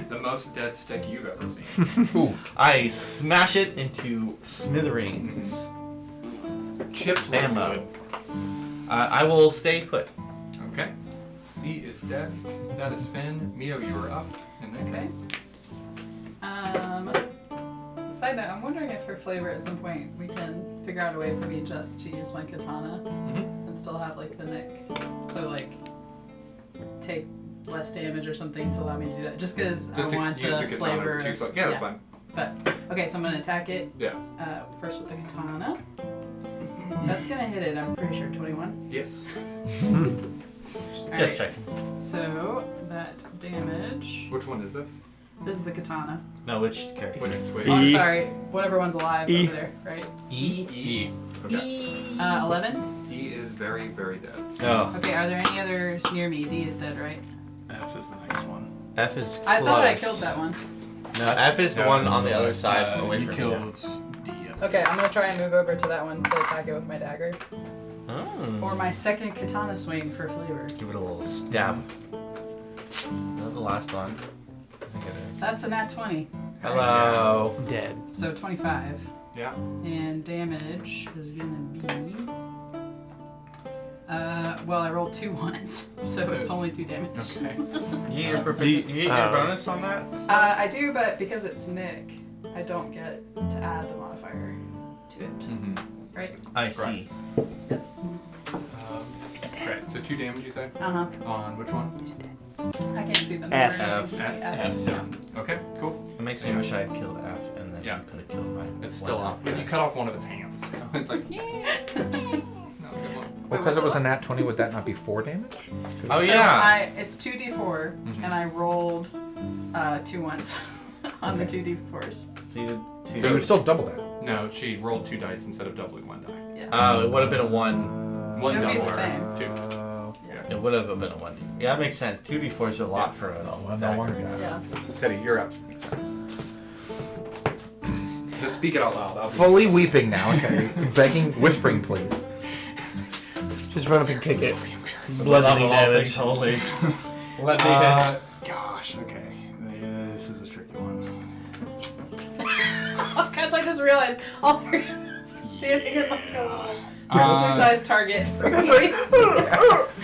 The most dead stick you've ever seen. Ooh. I smash it into smithereens. Chipped Ammo. liquid. I will stay put. Okay. C is dead. That is Finn. Mio, you are up. And then Okay. Side note, I'm wondering if for flavor at some point we can figure out a way for me just to use my katana and still have like the nick. So like take less damage or something to allow me to do that. Just because I want the flavor. Yeah, that's fine. But okay, so I'm gonna attack it. Yeah. First with the katana. That's gonna hit it. I'm pretty sure 21. Yes. Just checking. So that damage. Which one is this? This is the katana. No, which character? Which? Oh, I'm sorry. Whatever one's alive over there, right? E. E. Okay. 11. E is very, very dead. Oh. Okay, are there any others near me? D is dead, right? F is the next one. F is close. I thought I killed that one. No, F is the one on the other side away you from killed D. Okay, I'm gonna try and move over to that one to attack it with my dagger. Oh. Or my second katana swing for flavor. Give it a little stab. Not the last one. I think it is. That's a nat 20. Hello. Dead. So 25. Yeah. And damage is gonna be... well, I rolled 2 ones, so it's only 2 damage. Okay. You get your bonus on that? I do, but because it's Nick, I don't get to add the modifier to it. Mm-hmm. Right? I see. Yes. Right. So 2 damage, you say? Uh-huh. On which one? I can't see the number. F. I can see F. Yeah. Okay. Cool. It makes me wish I had killed F and then Yeah. you could have killed my. It's still off. But you cut off one of its hands. So it's like. No, good one. Well, because it was a nat 20, would that not be 4 damage? Oh So yeah. it's 2d4, and I rolled 2 ones on the 2d4s. So you did two. So you would still double that. No, she rolled 2 dice instead of doubling 1 die. Yeah. It would have been a 1. One It would be double the same. or 2. It would have been a 1D. Yeah, that makes sense. 2d4 is a lot for a No wonder. Yeah. Teddy, you're up. Just speak it out loud. I'll be- Fully weeping now, okay. Begging, whispering, please. Just run up and kick it. Love Bludgeoning of all damage. things holy. Let me hit. Gosh, okay. This is a tricky one. Oh gosh, I just realized all 3 of us are standing in like a little sized target.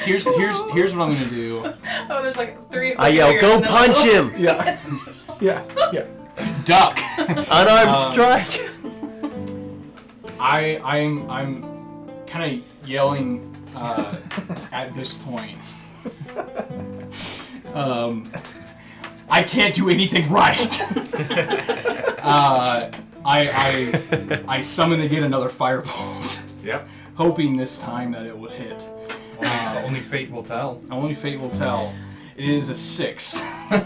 Here's what I'm gonna do. Oh, there's like 3. I yell, go punch him! Yeah. Yeah. Yeah. Duck. Unarmed strike! I'm kind of yelling at this point. I can't do anything right. I summon again another firebolt. Yep. Hoping this time that it would hit. Only fate will tell. Only fate will tell. It is a 6. Alright,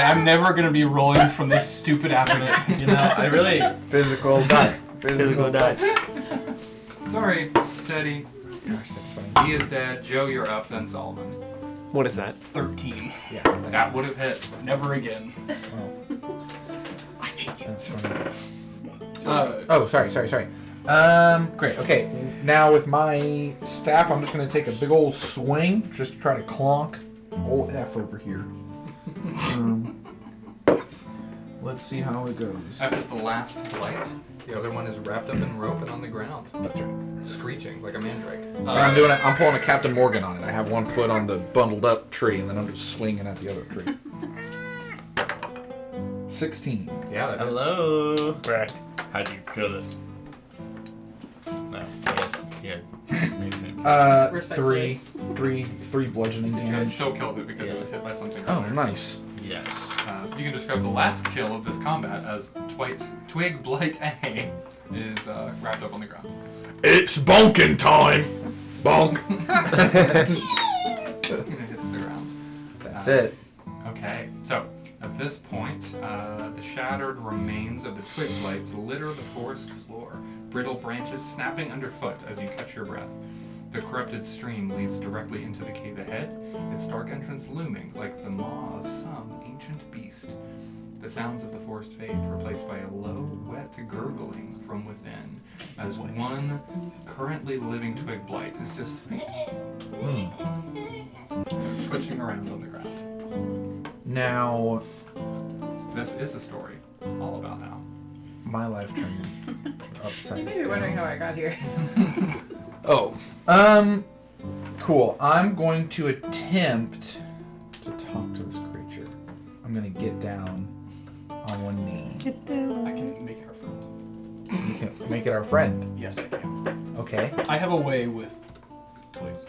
I'm never going to be rolling from this stupid avenue. You know, I really... Physical die. Physical die. Sorry, Teddy. Gosh, that's funny. He is dead. Joe, you're up, then Solomon. What is that? 13. Yeah, That would have hit. Never again. that's funny. Uh, Sorry. Great. Okay, now with my staff, I'm just gonna take a big old swing, just to try to clonk old F over here. Let's see how it goes. F is the last blight. The other one is wrapped up in rope and on the ground, That's right. screeching like a mandrake. I'm pulling a Captain Morgan on it. I have one foot on the bundled up tree, and then I'm just swinging at the other tree. 16. Yeah, that is. Hello. Correct. How do you kill it? No. Yes. Yeah. Respectfully. Three bludgeoning It damage. still kills it because it was hit by something. Oh, earlier. nice. Yes. You can describe the last kill of this combat as Twig Blight A is wrapped up on the ground. It's bonking time. Bonk. It hits the ground. That's it. Okay, so at this point, the shattered remains of the twig blights litter the forest floor, brittle branches snapping underfoot as you catch your breath. The corrupted stream leads directly into the cave ahead, its dark entrance looming like the maw of some ancient beast. The sounds of the forest fade, replaced by a low, wet gurgling from within, as one currently living twig blight is just twitching around on the ground. Now, This is a story all about how. my life turned upside You may be wondering how I got here. Oh. Cool. I'm going to attempt to talk to this creature. I'm gonna get down on one knee. I can make her friend. You can make it our friend. Yes, I can. Okay. I have a way with twigs.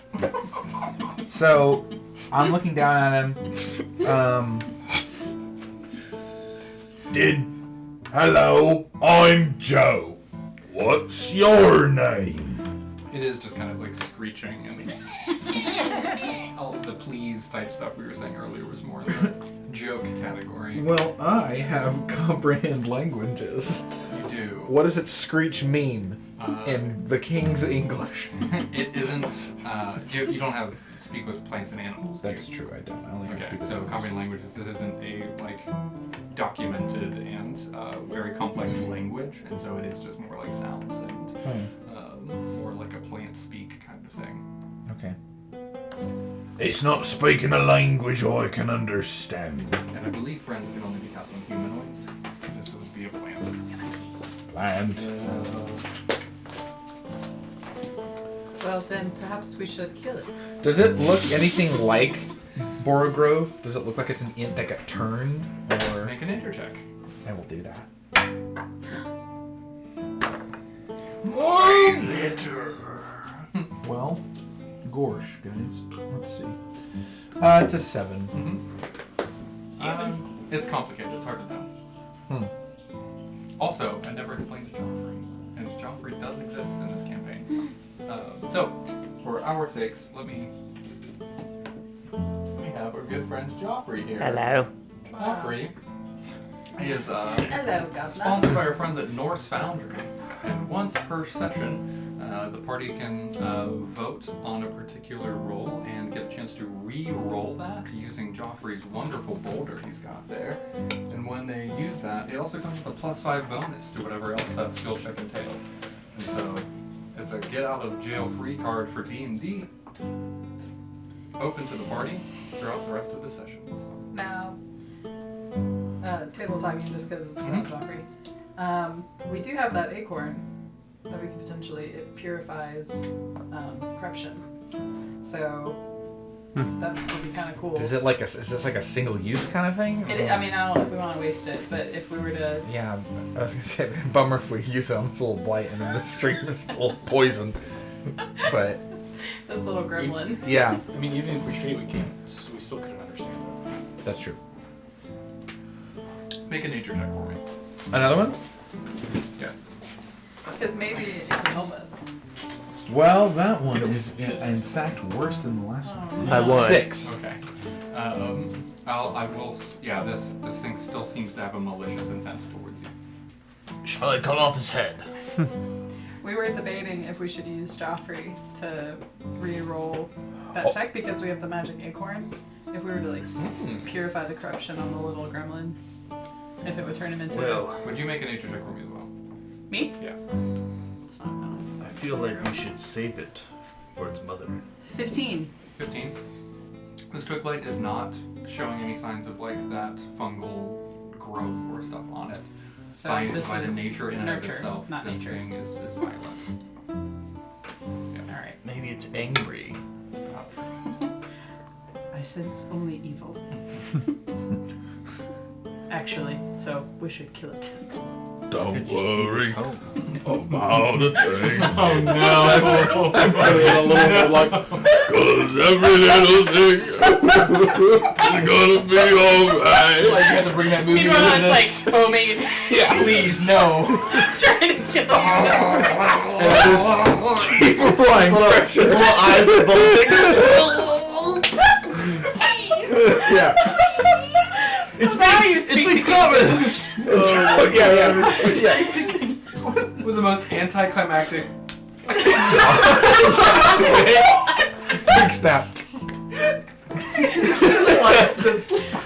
So, I'm looking down at him. Hello, I'm Joe. What's your name? It is just kind of like screeching and all the please type stuff we were saying earlier was more in the joke category. Well, I have comprehend languages. You do. What does it screech mean in the king's English? It isn't. You don't have speak with plants and animals. That's true. I don't. I only have Okay, speak with so animals. comprehend languages. This isn't a like documented and very complex language, and so it is just more like sounds and more like a plant speak kind of thing. Okay. It's not speaking a language I can understand. And I believe friends can only be cast on humanoids. This would be a plant. Land. Well, then perhaps we should kill it. Does it look anything like Borogrove? Does it look like it's an int that got turned? Or Make an nature check. I will do that. My litter. Well, gorsh, guys. Let's see. It's a 7. It's complicated. It's hard to know. Also, I never explained to Joffrey, and Joffrey does exist in this campaign. So, for our sakes, we have our good friend Joffrey here. Hello. Joffrey is Hello, Governor. sponsored by our friends at Norse Foundry, and once per session, the party can vote on a particular roll and get a chance to re-roll that using Joffrey's wonderful boulder he's got there. And when they use that, it also comes with a +5 bonus to whatever else that skill check entails. And so, it's a get-out-of-jail-free card for D&D, open to the party throughout the rest of the session. Now, table talking just because it's about Joffrey. We do have that acorn that we could potentially, it purifies corruption. So that would be kind of cool. Is this like a single use kind of thing? I mean, I don't know if we want to waste it, but if we were to, Yeah, I was gonna say, bummer if we use it on this little blight and then the stream is still poison. But This little gremlin. Yeah, I mean, even if we straight, we still couldn't understand that. that's true. Make a nature check for me. Another one? Yes. Because maybe it can help us. Well, that one is in fact worse than the last one. By one. 6. Okay. Yeah, this thing still seems to have a malicious intent towards you. Shall I cut off his head? We were debating if we should use Joffrey to re-roll that check because we have the magic acorn. If we were to purify the corruption on the little gremlin, if it would turn him into. Would you make a nature check for me as well? Me? Yeah. It's not gonna. I feel like we should save it for its mother. 15. 15. This twigblade is not showing any signs of that fungal growth or stuff on it. So by this the is nature in and of nurture, itself, not this nature. thing is violent. All right. Maybe it's angry. I sense only evil. Actually, so we should kill it. Don't Could just eat worry its home. about a thing. Oh no! Cause every little thing is gonna be alright. Like you had to bring that movie Meanwhile, into it's this. foaming. Yeah, please no. Trying to kill you. Keep flying. His little eyes are bulging. Yeah. It's Now me! you It's speak. me coming! Yeah. With the most anticlimactic. Twig snapped.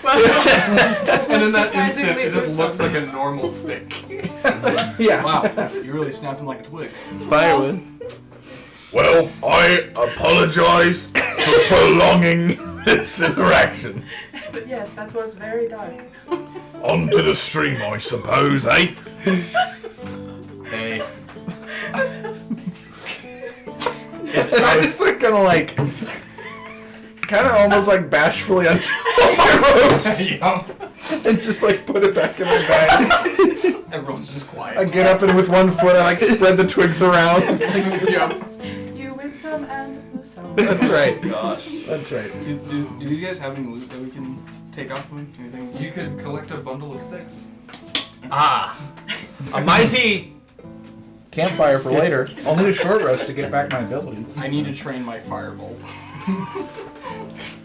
And in that instant, surprisingly it just looks gruesome. like a normal stick. Yeah. Wow, you really snapped him like a twig. It's firewood. Well, I apologize for prolonging this interaction. But yes, that was very dark. On to the stream, I suppose, eh? Hey. And I just kind of almost bashfully untie my ropes and just put it back in my bag. Everyone's just quiet. I get up and with one foot I spread the twigs around. You win some and lose some. That's right. Gosh. That's right. Do these guys have any loot that we can take off them? Anything? You could collect a bundle of sticks. Ah! A mighty! Campfire for later. I'll need a short rest to get back my abilities. I need to train my firebolt.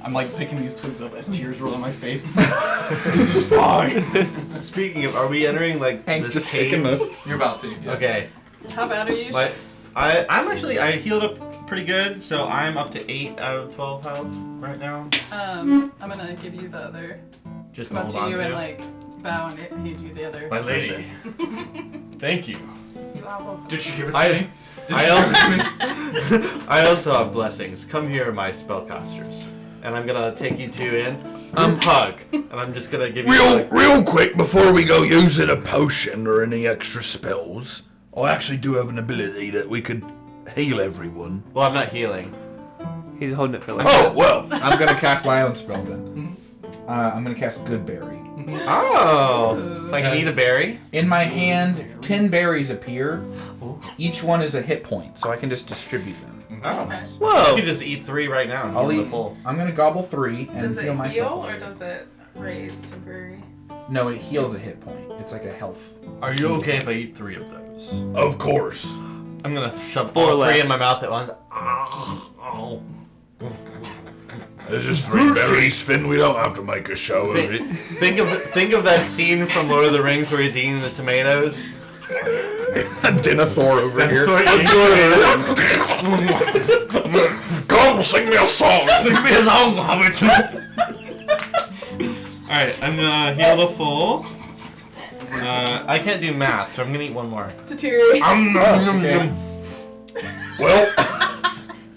I'm picking these twigs up as tears roll on my face. This is fine. Speaking of, are we entering Hank this just cave? taking notes. You're about to. Yeah. Okay. How bad are you? But I healed up pretty good, so I'm up to 8 out of 12 health right now. I'm gonna give you the other. Just Come to up hold to on you to. and bow and hand you the other. My lady. Thank you. You are welcome. Did she give it to me? I also have blessings. Come here, my spellcasters. And I'm gonna take you two in. Hug. And I'm just gonna give you Real quick, before we go using a potion or any extra spells, I actually do have an ability that we could heal everyone. Well, I'm not healing. He's holding it for Oh, well. I'm gonna cast my own spell then. I'm gonna cast Good Berry. Oh! So I can eat a berry? In my hand, 10 berries appear. Each one is a hit point, so I can just distribute them. Oh. Okay. Whoa. You can just eat 3 right now and I'll heal eat. the full. I'm gonna gobble 3 and Does it heal heal myself. or later. does it raise temporary? No, it heals a hit point. It's like a health. Are you okay if I eat 3 of those? Of course. I'm gonna shove 4 all 3 left. in my mouth at once. Oh. There's just 3 berries, Finn. We don't have to make a show of it. Think of that scene from Lord of the Rings where he's eating the tomatoes. Denethor over here. That's what it is. Come, sing me a song. Sing me a song, Hobbit. Alright, I'm gonna heal the full. I can't do math, so I'm gonna eat 1 more. It's deteriorating. Okay. Well,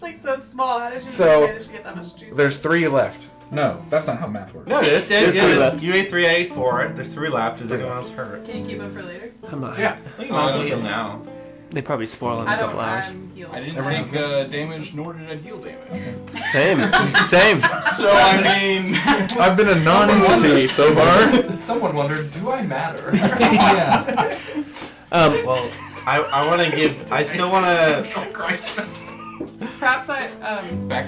It's so small. How did you So, manage to get that much juice? There's 3 left. No, that's not how math works. No, it is. There's 3 left. You ate 3, I ate 4. There's 3 left. Is anyone else hurt? Can you keep them for later? I'm not. Yeah. You can all eat them now. They probably spoil in I a don't. couple hours. I'm healed. I didn't Everyone take damage, nor did I heal damage. Same. Same. So I mean, I've been a non-entity so far. Someone wondered, do I matter? yeah. Well, I want to give. I still want to. Perhaps I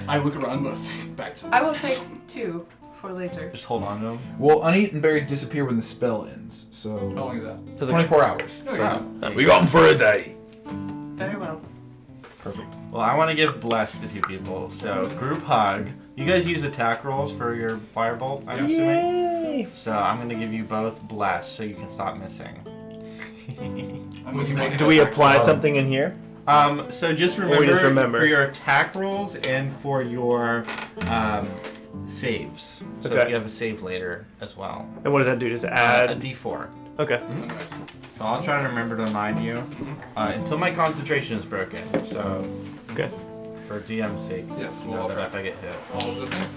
I look around and say, back to I will take 2 for later. Just hold on to them. Well, uneaten berries disappear when the spell ends, so How long is that? 24 hours. There So. you go. We got them for a day. Very well. Perfect. Well, I want to give bless to 2 people. So group hug. You guys use attack rolls for your firebolt, I'm assuming. So I'm gonna give you both bless, so you can stop missing. Do we apply something in here? So just Or we remember, just remember? for your attack rolls and for your saves. So Okay. you have a save later as well. And what does that do? Does it A add? D4. Okay. So I'll try to remember to remind you until my concentration is broken. So Okay. for DM's sake, Yes, you we'll know all that try. if I get hit. All of the things.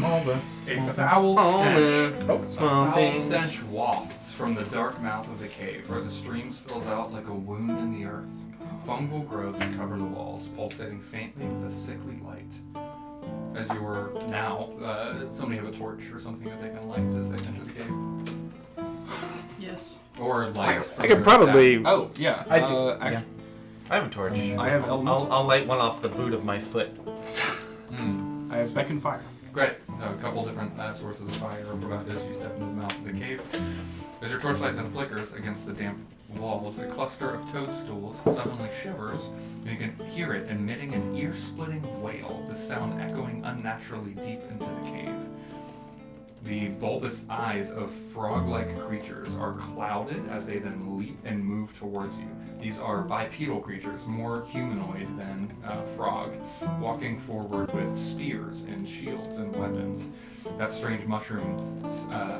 All the A foul stench. Small A foul things. stench wafts from the dark mouth of the cave, where the stream spills out like a wound in the earth. Fungal growths cover the walls, pulsating faintly with a sickly light. As you were now, somebody have a torch or something that they can light as they enter the cave, Yes. or light. I could probably. Oh, yeah. I do. Actually, I have a torch. I have element. I'll light one off the boot of my foot. I have beacon fire. Great. A couple different sources of fire as you step into the mouth of the cave. As your torchlight then flickers against the damp walls, a cluster of toadstools suddenly shivers, and you can hear it emitting an ear-splitting wail, the sound echoing unnaturally deep into the cave. The bulbous eyes of frog-like creatures are clouded as they then leap and move towards you. These are bipedal creatures, more humanoid than frog, walking forward with spears and shields and weapons. That strange mushroom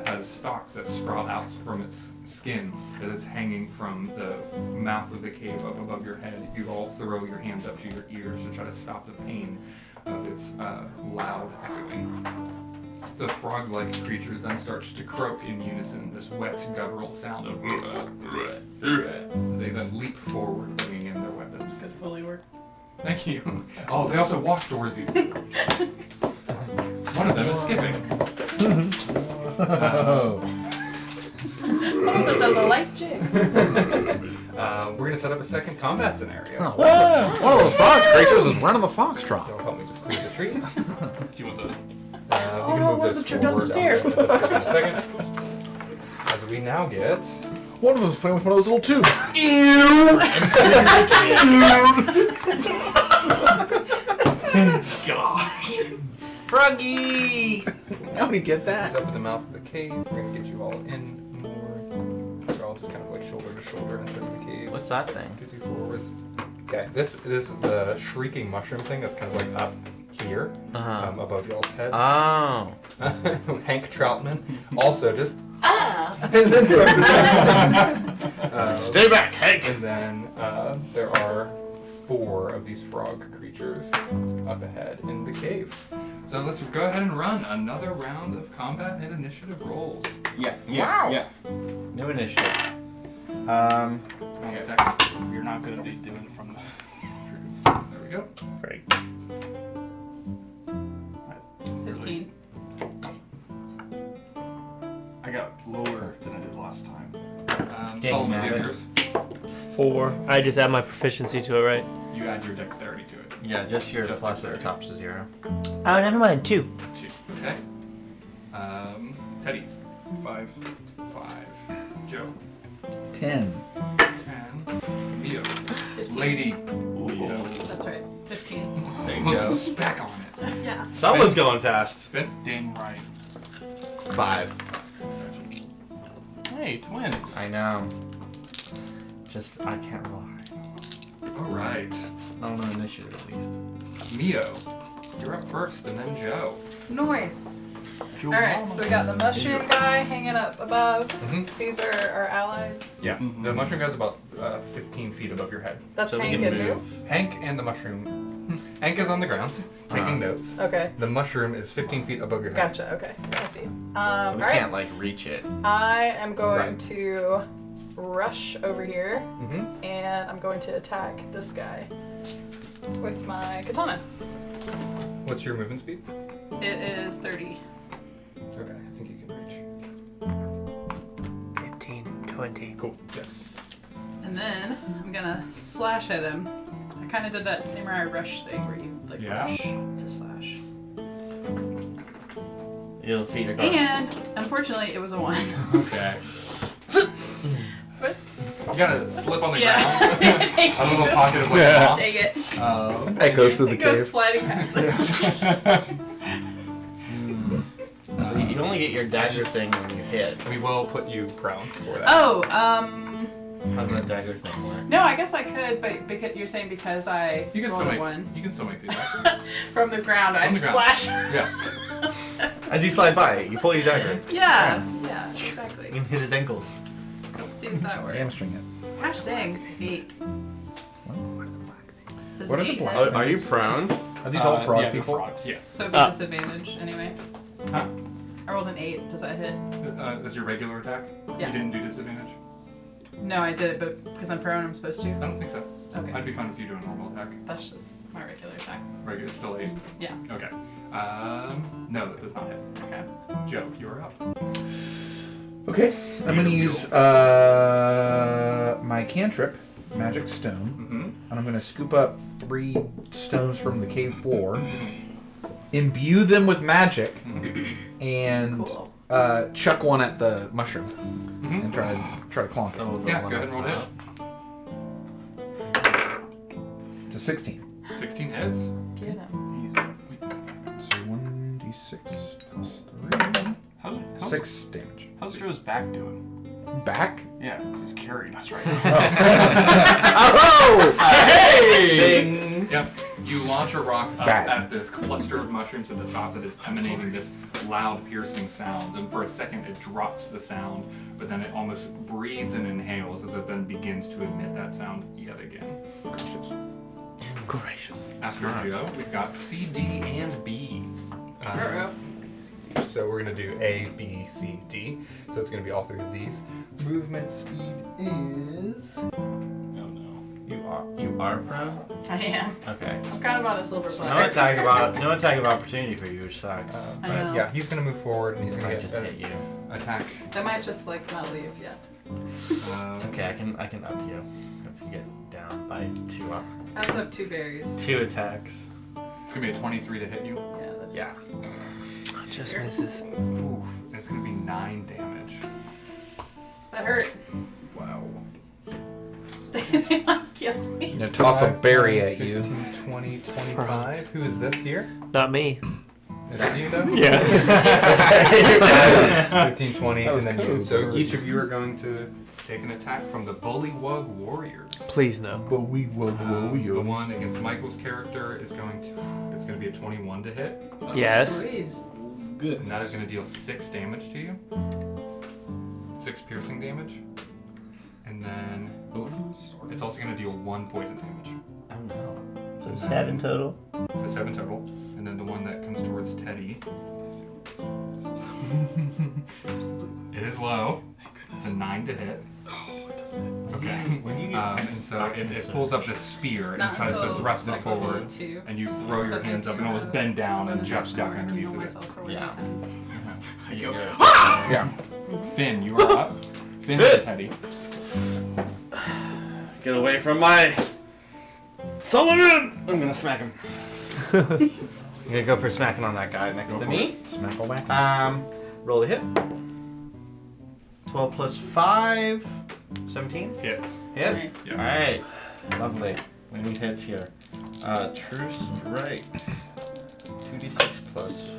has stalks that sprout out from its skin as it's hanging from the mouth of the cave up above your head. You all throw your hands up to your ears to try to stop the pain of its loud echoing. The frog-like creatures then start to croak in unison, this wet guttural sound of as they then leap forward, bringing in their weapons. Good Foley work. Thank you. Oh, they also walk towards you. One of them is skipping. One that does a light jig. We're going to set up a second combat scenario. One of those fox creatures is running the foxtrot. You'll help me just clear the trees. Do you want the? We Oh, can no, move one of this the trick does forward. upstairs. I'm gonna just take a second. As we now get One of them's playing with one of those little tubes. Gosh. Froggy! How do you get these that? up in the mouth of the cave. We're gonna get you all in more. You're all just kind of like shoulder to shoulder into the cave. What's that thing? Get you forwards. Okay, this is the shrieking mushroom thing that's kind of like up here, above y'all's head. Oh. Hank Troutman. Also, just and then throws it down. Stay back, Hank! And then there are 4 of these frog creatures up ahead in the cave. So let's go ahead and run another round of combat and initiative rolls. Yeah. Wow. Yeah. New initiative. 1 second. You're not gonna be doing it from the. There we go. Right. 15. I got lower than I did last time. Dang, Solomon, man. do yours. 4. I just add my proficiency to it, right? You add your dexterity to it. Yeah, just your Just plus at the dexterity. top's a 0. Oh, never mind. 2. 2. Okay. Teddy. 5. 5. Joe. 10. 10. Mio. 15. Lady. That's right. 15. There you go. Back on it. Yeah. Someone's going fast. Finn. Dang right. 5. Hey, twins. I know. Just, I can't lie. Alright. Not on initiative, at least. Mio. You're up first, and then Joe. Nice. Alright, so we got the mushroom guy hanging up above. Mhm. These are our allies. Yeah. Mhm. The mushroom guy's about 15 feet above your head. That's So we Hank can and who? move. Hank and the mushroom. Hank is on the ground, taking notes. Okay. The mushroom is 15 feet above your head. Gotcha. Okay. I see. So we Alright. can't, like, reach it. I am going Right. to rush over here Mm-hmm. and I'm going to attack this guy with my katana. What's your movement speed? It is 30. Okay, I think you can reach. 15, 20. Cool. Yes. And then I'm gonna slash at him. I kind of did that samurai rush thing where you like rush to slash. Your feet are going. And unfortunately, it was a 1. Okay. What? You gotta slip on the Yeah. ground. A little pocket of like moss. Take it. That goes through the It goes cave. sliding past them. So you only get your dagger thing when you hit. We will put you prone for that. Oh, How does that dagger thing work? no, I guess I could, but because you're saying because I You can rolled still a make 1 You can still make the attack. from the ground, I From the ground. slash. Yeah. As you slide by, you pull your dagger. Yeah, Yes. yeah, You exactly. can hit his ankles. Let's see if that works. Hamstring it. Gosh dang, 8. Does What are an the 8 black- hit? Are you prone? Are these all frog yeah, they're people? frogs. Yes. So it'd be disadvantage anyway. Huh? I rolled an 8. Does that hit? That's your regular attack? Yeah. You didn't do disadvantage? No, I did it, but because I'm prone, I'm supposed to. I don't think so. Okay. I'd be fine with you doing a normal attack. That's just my regular attack. Regular, it's still 8. Yeah. Okay. No, that does not hit. Okay. Joe, you are up. Okay, I'm gonna use my cantrip, Magic Stone, Mm-hmm. and I'm gonna scoop up 3 stones from the cave floor, imbue them with magic, and Cool. chuck one at the mushroom Mm-hmm. and try to clonk it. Oh, the Yeah, one go ahead and roll up. it. It's a 16. 16 hits. Get him. So 1d6 plus 3. How's 6 damage. How's Joe's back doing? Back? Yeah, because he's carrying us right Oh! Hey! Yep. You launch a rock up Bad. at this cluster of mushrooms at the top that is emanating this loud, piercing sound. And for a second, it drops the sound, but then it almost breathes and inhales as it then begins to emit that sound yet again. Gracious. After Joe, we've got C, D, and B. So we're gonna do A, B, C, D. So it's gonna be all 3 of these. Movement speed is. Oh no. You are prone? I am. Okay. I'm kind of on a silver No platter. attack of opportunity for you, which sucks. I know. But yeah, he's gonna move forward and he's I gonna just hit you. attack. I might just like not leave yet. It's okay, I can up you if you get down by 2 up. I also have 2 berries. 2 attacks. It's gonna be a 23 to hit you. Yeah, that Yeah. fits. Just Here. misses. Oof. And it's gonna be 9 damage. That hurt. Wow. They might kill me. Gonna toss a berry at you. 15, 20, 25. Who is this here? Not me. Is that you though? Yeah. 15, 20, That was and then you. code So for- each of you are going to take an attack from the Bullywug Warriors. Please no. But we will The one against Michael's character is going to. It's going to be a 21 to hit, Yes. Please. Good. and that is going to deal 6 damage to you. 6 piercing damage, and then it's also going to deal 1 poison damage. Oh no. So 7 total. So 7 total, and then the one that comes towards Teddy. It is low. It's a 9 to hit. Okay. When you And so it pulls up this spear and Not tries to until thrust it like forward, 2. and you throw your hands up and almost bend down and just duck underneath of it. myself for Yeah. 1d10. Yeah. Finn, you are up. Finn Finn. and Teddy. Get away from my Sullivan! I'm gonna smack him. I'm gonna go for smacking on that guy next to me. Smackle back. Roll a hit. 12 plus 5. 17? Hits. Hit? Nice. Yeah. Alright. Lovely. We need hits here. True strike. 2d6 plus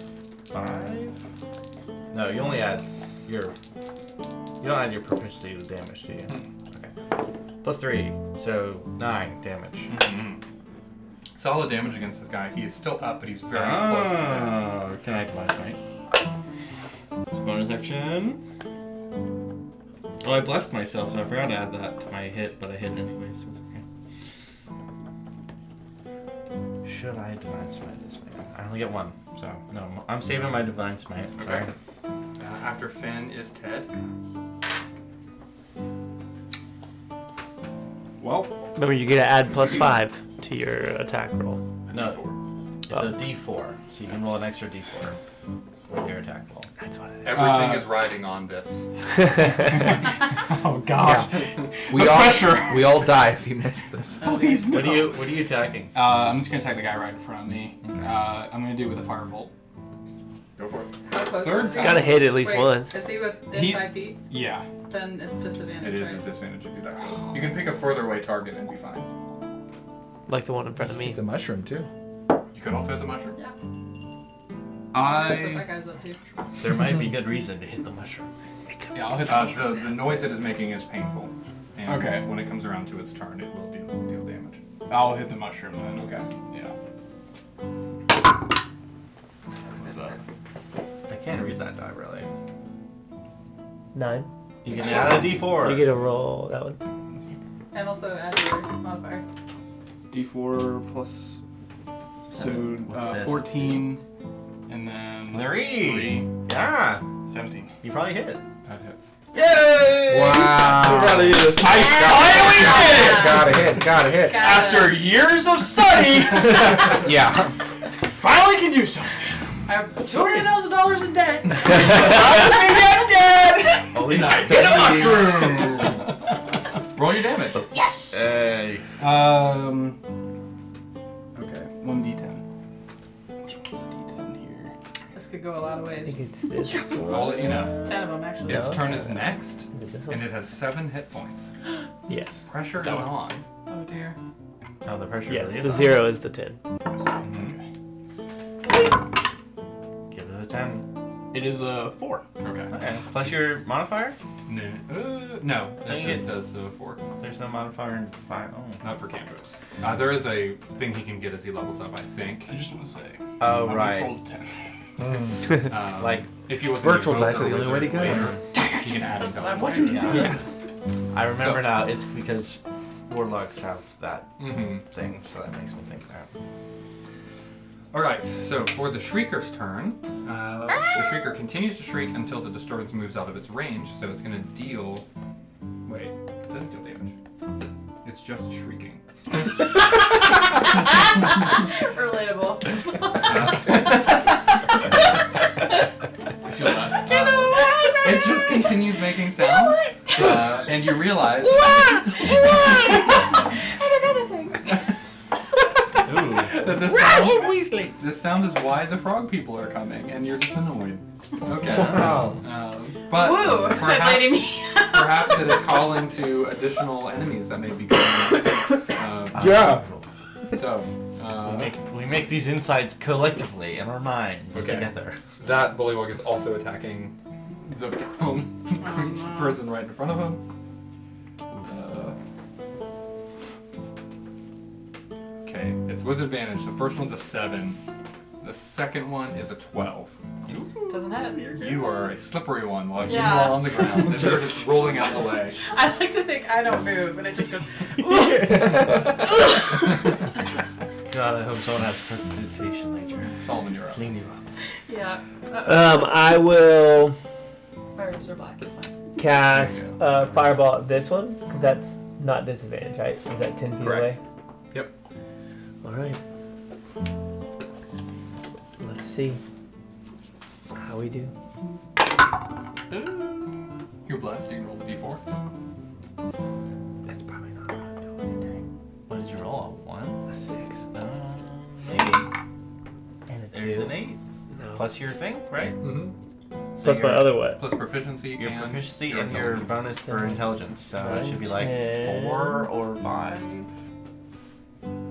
5. No, you only add your. You don't add your proficiency to damage, do you? Okay. Plus 3, so 9 damage. Mm-hmm. Solid damage against this guy. He is still up, but he's very close to death. Oh, can I divine smite? It's bonus action. Oh, I blessed myself, so I forgot to add that to my hit, but I hit anyway, so it's okay. Should I divine smite this man? I only get 1, so no. I'm saving my divine smite. Sorry. Okay. After Finn is Ted. Well, Remember, you get to add +5 to your attack roll. No, it's a D4, so you can roll an extra D4 with your attack roll. That's what it Everything is riding on this. Oh God. We all die if you miss this. What are you attacking? I'm just gonna attack the guy right in front of me. I'm gonna do it with a firebolt. Go for it. How close Third is It's he? gotta hit at least Wait, once. Is he within He's- 5 feet? Yeah. Then it's disadvantage. It is right? a disadvantage if you die. You can pick a further away target and be fine. Like the one in front of me. It's a mushroom too. You could also hit the mushroom. Yeah. That's what that I guy's up to. There might be good reason to hit the mushroom. yeah, I'll hit the mushroom. The noise it is making is painful. And Okay. when it comes around to its turn, it will deal damage. I'll hit the mushroom then. Okay. Yeah. What's up? I can't read that die really. 9. You can add a D4. You get a roll that one. And also add your modifier. D4 plus. So What's this? 14, and then 3. Yeah. 17. You probably hit. That hits. Yay! Wow. Gotta hit. After years of study, Yeah. finally can do something. I have $200,000 in debt. At least Hit a mushroom! Roll your damage. Hey. Okay, 1d10. Which one's the d10 here? This could go a lot of I ways. think it's this I'll one. let you know. 10 of them, actually. Its No. turn is next, Is it this and one? it has 7 hit points. Yes. Pressure is on. Oh, dear. Oh, the pressure Yes, really is the on. 0 is the 10. Give it a 10. It is a 4. Okay. Okay. Plus your modifier? No, Dang it just it. does the 4. There's no modifier in 5. Oh. Not for cantrips. There is a thing he can get as he levels up, I think. I just want to say. Oh, I right. rolled 10. Like, if he was virtual an dice are the evoker only way to wizard go. later, he can add his own. What do you do? Yes. I remember now. It's because warlocks have that Mm-hmm. thing, so that makes me think that. Alright, so for the Shrieker's turn, the Shrieker continues to shriek until the disturbance moves out of its range, so it's going to deal... Wait, it doesn't deal damage. It's just shrieking. Relatable. I feel that. It just continues making sounds, and you realize... Ooh. that this sound is why the frog people are coming, and you're just annoyed. Okay. But Woo, said Lady Me. perhaps it is calling to additional enemies that may be coming. Yeah. So, We make these insights collectively in our minds Okay. together. that bullywug is also attacking the prone person right in front of him. Okay, it's with advantage. The first one's a 7. The second one is a 12. Doesn't hit. You are a slippery one while you Yeah. fall on the ground and you're just rolling out the way. I like to think I don't move, but it just goes. God, I hope someone has prestidigitation later. Solomon, you're up. Clean you up. Yeah. I will My ribs are black. It's fine. cast Fireball at this one, because that's not disadvantage, right? Is that 10 feet Correct. away? Yep. Alright. Let's see how we do. You're blessed. You can roll the d4. That's probably not going to do anything. What did you roll? A 1? A 6. Maybe. And a 2. There's an 8. No. Plus your thing, right? Mm-hmm. So Plus my your- other what? Plus proficiency Your and proficiency your and your intelligence. bonus for intelligence. So it should be like 10. 4 or 5.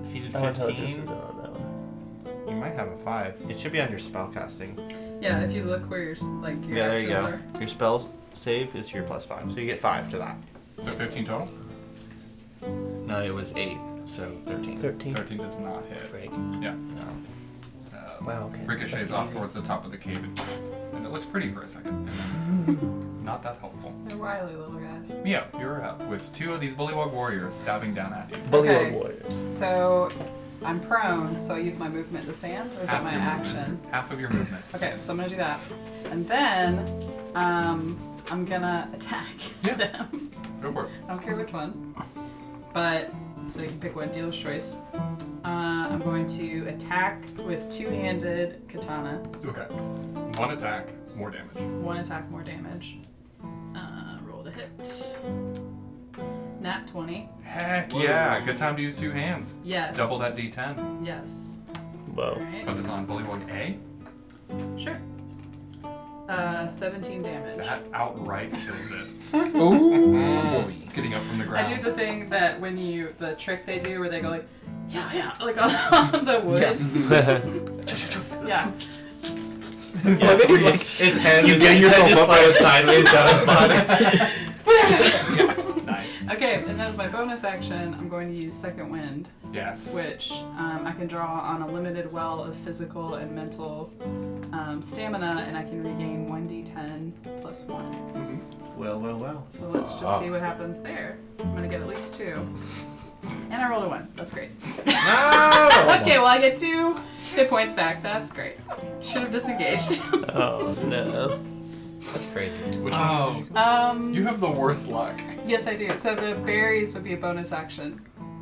Defeated Oh, intelligence 15. isn't on that one. You might have a 5. It should be under spellcasting. Yeah, if you look where your your Yeah, there you actions go. Your spell save is your plus 5. So you get 5 to that. So 15 total? No, it was 8. So 13. 13. 13 does not hit. Frig. Yeah. No. Wow, okay. Ricochets That's off easy. towards the top of the cave and it looks pretty for a second. And then not that helpful. They're wily little guys. Yeah, you're up with 2 of these bullywug warriors stabbing down at you. Bullywug Okay. Warriors. So I'm prone, so I use my movement to stand, or is that my your action? movement. Half of your movement. Okay, so I'm gonna do that, and then I'm gonna attack Yeah. them. Go for it. I don't care which one, but so you can pick one, dealer's choice. I'm going to attack with two-handed katana. Okay. One attack. more damage. 1 attack, more damage. Roll to hit. Nat 20. Heck yeah! Good time to use 2 hands. Yes. Double that D10. Yes. Whoa. Alright. Put this on Bullywug A. Sure. 17 damage. That outright kills it. Ooh. Getting up from the I ground. do the thing that when the trick they do where they go like, yeah, like on the wood. Yeah. Yeah, its head. You getting yourself just up by slides sideways down its body. Nice. Okay, and as my bonus action, I'm going to use Second Wind, Yes. which I can draw on a limited well of physical and mental stamina, and I can regain 1d10 plus 1. Well. So let's just see what happens there. I'm going to get at least 2. And I rolled a 1. That's great. No! Okay, well I get 2 hit points back. That's great. Should have disengaged. Oh no. That's crazy. Which one? You have the worst luck. Yes, I do. So the berries would be a bonus action.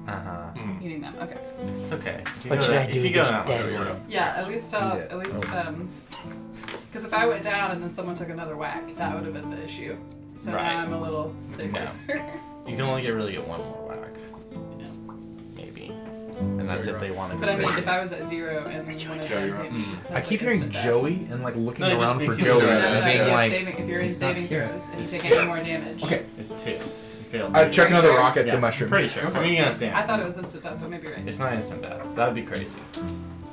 Uh-huh. Eating them. Okay. It's okay. What should I do If you with go this that dead way, one? Yeah, at least because if I went down and then someone took another whack, that would have been the issue. So Right. now I'm a little safer. you can only really get 1 more whack. Maybe. And that's if they want to. But I mean, if I was at 0 and then one of Joe, them you're hit up. me, I that's keep like hearing instant death. Joey and like looking No, it just around makes for you Joey Joey. No, and no, being if you're like, saving, if you're in "He's not saving here." throws and you It's take 2. any more damage. Okay, It's 2. You failed. chuck another sure? rock at Yeah, the mushroom. I'm pretty sure. I mean, yeah, damn. I thought it was instant death, but maybe you're right. It's not instant death. That would be crazy.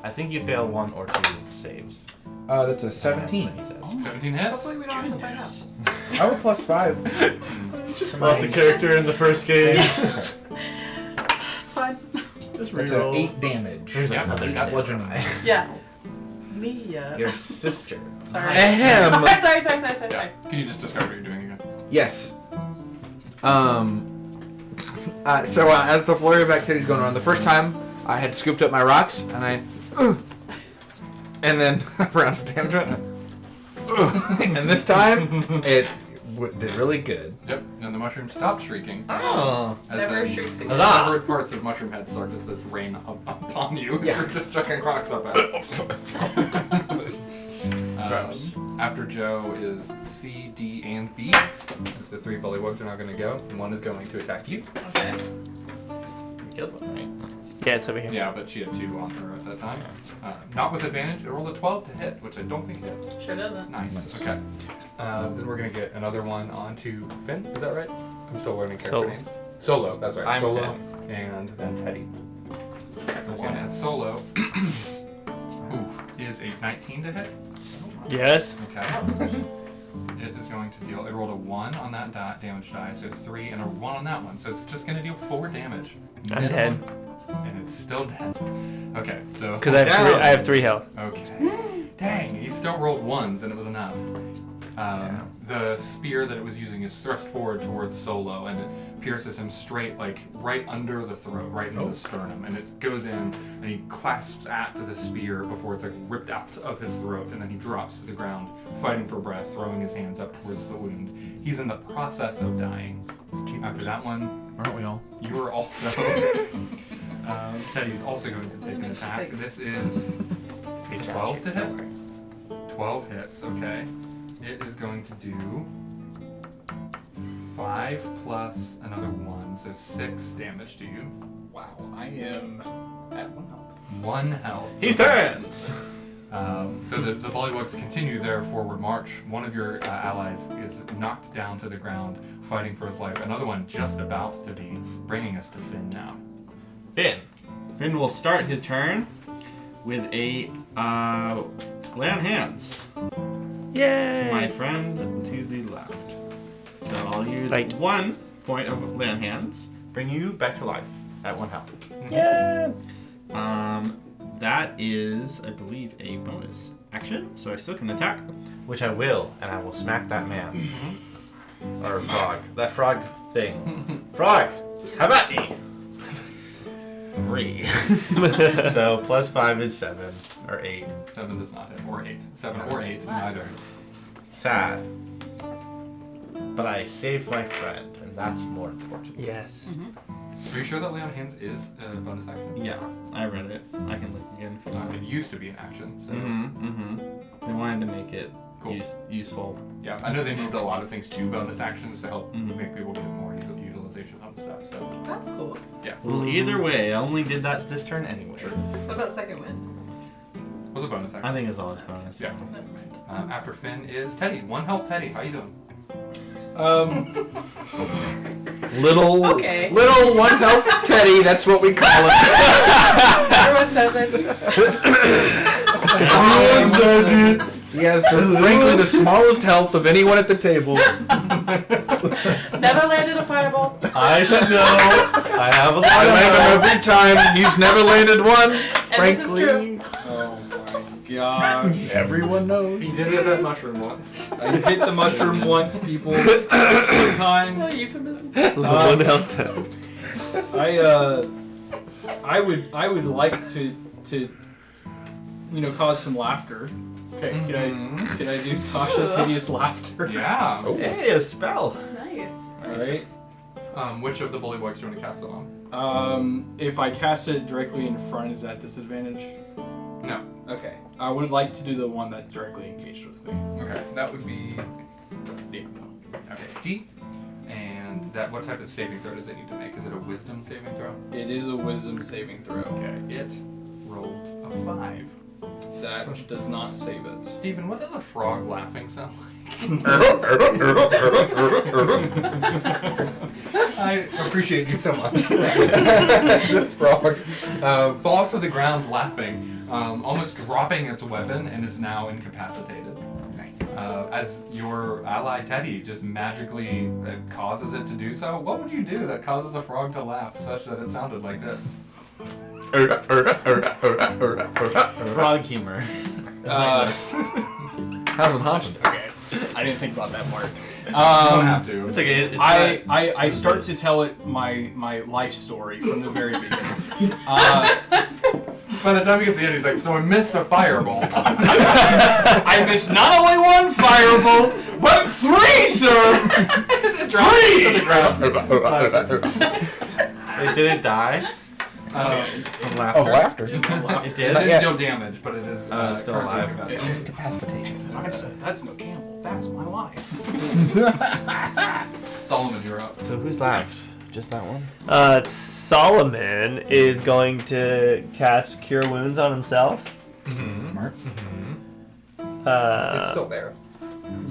I think you fail 1 or 2 saves. That's a 17. He says. 17 hits. Hopefully we don't have to find out. I have a plus 5. Just lost the character in the first game. It's fine. Just That's a reroll. 8 damage. There's Yeah, another that's bludgeoning. Yeah. Mia. Your sister. Sorry. Ahem. Sorry. Can you just describe what you're doing again? Yes. So as the flurry of activity is going on, the first time I had scooped up my rocks and and then I ran for damage and this time it did really good. Yep. And the mushroom stopped shrieking. Oh. As Never the shrieks again. Huzzah! severed parts of mushroom head start just this rain upon you. Yeah. You're just chucking rocks up at it. After Joe is C, D, and B. As the 3 bullywugs are now going to go. One is going to attack you. Okay. You killed one, right? Yeah, it's over here. Yeah, but she had 2 on her at that time. Not with advantage. It rolls a 12 to hit, which I don't think hits. Sure doesn't. Nice. Okay. Then we're going to get another one onto Finn. Is that right? I'm still learning character Solo. names. Solo, that's right. I'm Solo. Finn. And then Teddy. Okay, and Solo is a 19 to hit. Yes. Okay. It is going to deal. It rolled a 1 on that damage die, so 3 and a 1 on that one. So it's just going to deal 4 damage. I'm dead. And it's still dead. Okay, so. Because I have 3 health. Okay. Dang, he still rolled 1s and it was enough. The spear that it was using is thrust forward towards Solo and it pierces him straight, like right under the throat, right into the sternum. And it goes in and he clasps at the spear before it's like ripped out of his throat. And then he drops to the ground, fighting for breath, throwing his hands up towards the wound. He's in the process of dying. After that one, Aren't we all? you are also. Teddy's also going to take an attack. This is a 12 to hit. 12 hits, okay. It is going to do 5 plus another 1, so 6 damage to you. Wow, I am at 1 health. 1 health. He turns! So the bullywugs continue their forward march. One of your allies is knocked down to the ground, fighting for his life. Another one just about to be, bringing us to Finn now. Finn. Finn will start his turn with a lay on hands. Yay! To my friend to the left. So I'll use Right. 1 point of lay on hands, bring you back to life at 1 health. Yeah. That is, I believe, a bonus action, so I still can attack, which I will, and I will smack that man. Or frog. That frog thing. Frog! How about me? 3. So plus 5 is 7, or 8. 7 does not hit, or 8. 7 or 8, neither. Sad. But I saved my friend, and that's more important. Yes. Are you sure that lay on hands is a bonus action? Yeah, I read it. I can look again if you want. It used to be an action, so. They wanted to make it Cool. useful. Yeah, I know they moved a lot of things to bonus actions to help make people get more utilization of stuff. So That's cool. yeah. Well, either way, I only did that this turn anyways. What about second wind? What's a bonus action? I think it's always bonus. Yeah. Never mind. After Finn is Teddy. 1 health, Teddy. How you doing? Little Okay. little one health Teddy, that's what we call him. Everyone says it. Everyone says it. He has frankly the smallest health of anyone at the table. Never landed a fireball. I should know. I have a lot I of land him health. every time. He's never landed one. And this is true. Frankly, Oh my gosh. everyone knows. He did hit that mushroom once. I hit the mushroom once, people. Sometimes. No euphemism. One health. I would like to cause some laughter. Okay, can I do Tasha's hideous laughter? Yeah. Hey, a spell. Nice. Alright. Which of the bully bugs do you want to cast it on? If I cast it directly in front, is that disadvantage? No. Okay. I would like to do the one that's directly engaged with me. Okay, that would be Yeah. okay. D. And that what type of saving throw does it need to make? Is it a wisdom saving throw? It is a wisdom saving throw. Okay. It rolled a 5. That does not save it. Stephen, what does a frog laughing sound like? I appreciate you so much. This frog falls to the ground laughing, almost dropping its weapon, and is now incapacitated. As your ally Teddy just magically causes it to do so. What would you do that causes a frog to laugh such that it sounded like this? Frog humor. Hasn't happened. Okay. I didn't think about that part. You don't have to. It's okay. It's I start to tell it my life story from the very beginning. By the time he gets to the end, he's like, so I missed a fireball. I missed not only 1 fireball, but 3, sir! 3! Wait, did it die? From laughter. Of laughter. It did? It Not didn't yet. deal damage, but it is it's still alive. Incapacitated. That's no Campbell. That's my life. Solomon, you're up. So who's left? Just that one? Solomon is going to cast Cure Wounds on himself. Smart. It's still there.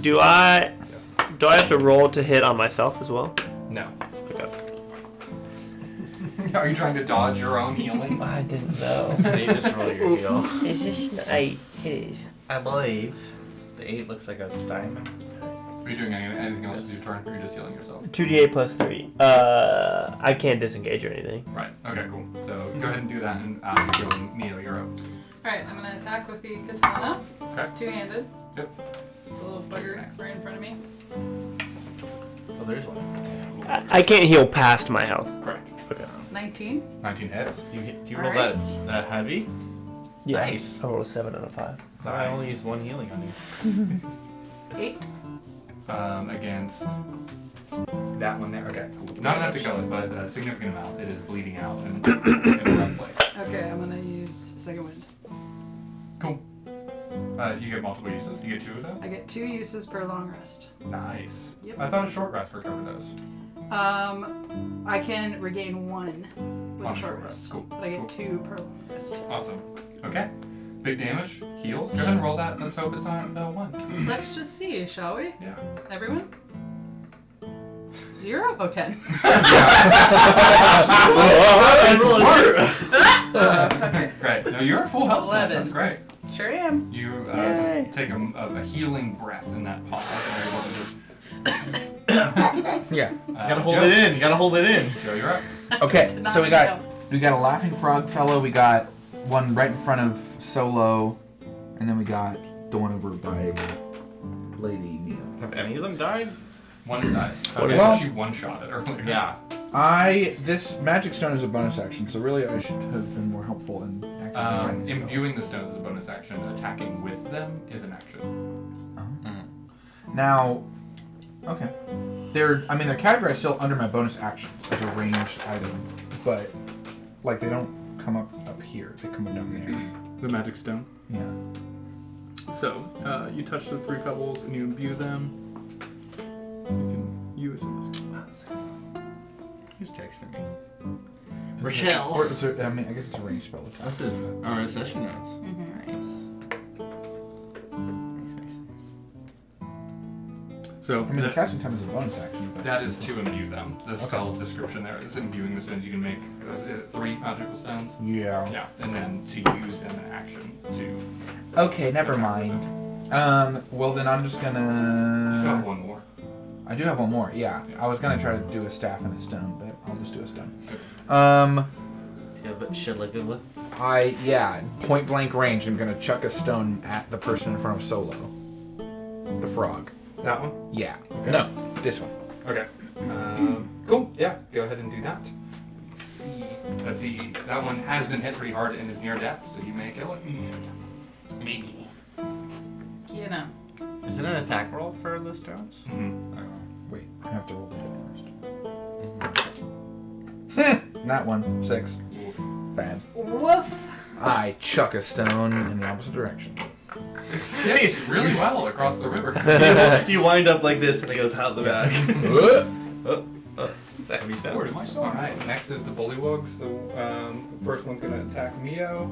Do I have to roll to hit on myself as well? No. Okay. Are you trying to dodge your own healing? I didn't know. You just roll your heal. Is this an 8? It is. I believe the 8 looks like a diamond. Are you doing anything else with your turn, or are you just healing yourself? 2d8 plus 3. I can't disengage or anything. Right. Okay, cool. So go ahead and do that, and you're healing Neo, you're up. Alright, I'm gonna attack with the katana. Okay. Two-handed. Yep. The little bugger right in front of me. Oh, there's one. I can't heal past my health. Correct. Okay. 19. 19 hits. You roll that heavy? Yeah. Nice. I rolled a 7 and a 5. I only used 1 healing on you. 8. Against that one there. Okay, cool. Not enough to kill it, but a significant amount. It is bleeding out and in a rough place. Okay, I'm gonna use second wind. Cool. You get multiple uses. You get 2 of those? I get 2 uses per long rest. Nice. Yep. I thought a short rest recovered those. I can regain 1 with On a short short rest. rest. Cool. But I get Cool. 2 per long rest. Awesome. Okay. Big damage. Heals. Go ahead and roll that. Let's hope it's not 1. Let's just see, shall we? Yeah. Everyone? 0? Oh, 10. Okay. Great. No, you're at full health. 11. That's great. Sure am. You just take a healing breath in that pause. Yeah. Gotta hold it in. Gotta hold it in. Joe, you're up. Okay, To so we knock me got a laughing frog fellow. We got one right in front of Solo, and then we got the one over by Lady Neo. Have any of them died? One side. Well- She one-shot it earlier. Yeah. This magic stone is a bonus action, so really I should have been more helpful in actually defending these Imbuing spells. the stones is a bonus action. Attacking with them is an action. Now, okay, they're categorized still under my bonus actions as a ranged item, but like they don't come up here; they come up down there. The magic stone. Yeah. So, you touch the 3 pebbles and you imbue them. You can use this. Who's texting me? Rochelle. Or it's a, I mean, I guess it's a ranged spell. This is our session notes. Nice. So, I mean, the casting time is a bonus action. But that is to imbue them. The spell description there is imbuing the stones. You can make 3 magical stones. Yeah. Yeah, and then to use them in action to. Okay, never mind. Well then I'm just You still have gonna. 1 more. I do have one more. Yeah. Yeah. I was gonna try to do a staff and a stone, but I'll just do a stone. Okay. Yeah, but shilla. Point blank range. I'm gonna chuck a stone at the person in front of Solo. The frog. That one? Yeah. Okay. No, this one. Okay. Cool. Yeah, go ahead and do that. Let's see. That one has been hit pretty hard and is near death, so you may kill it. Maybe. You know. Is it an attack roll for the stones? Mm-hmm. Wait, I have to roll the hit first. That one. 6. Bad. Woof. I chuck a stone in the opposite direction. It sticks really well across the river. You wind up like this and it goes out the back. Is that heavy stuff? Where did my stone? Alright, next is the bullywugs. So, the first one's gonna attack Mio.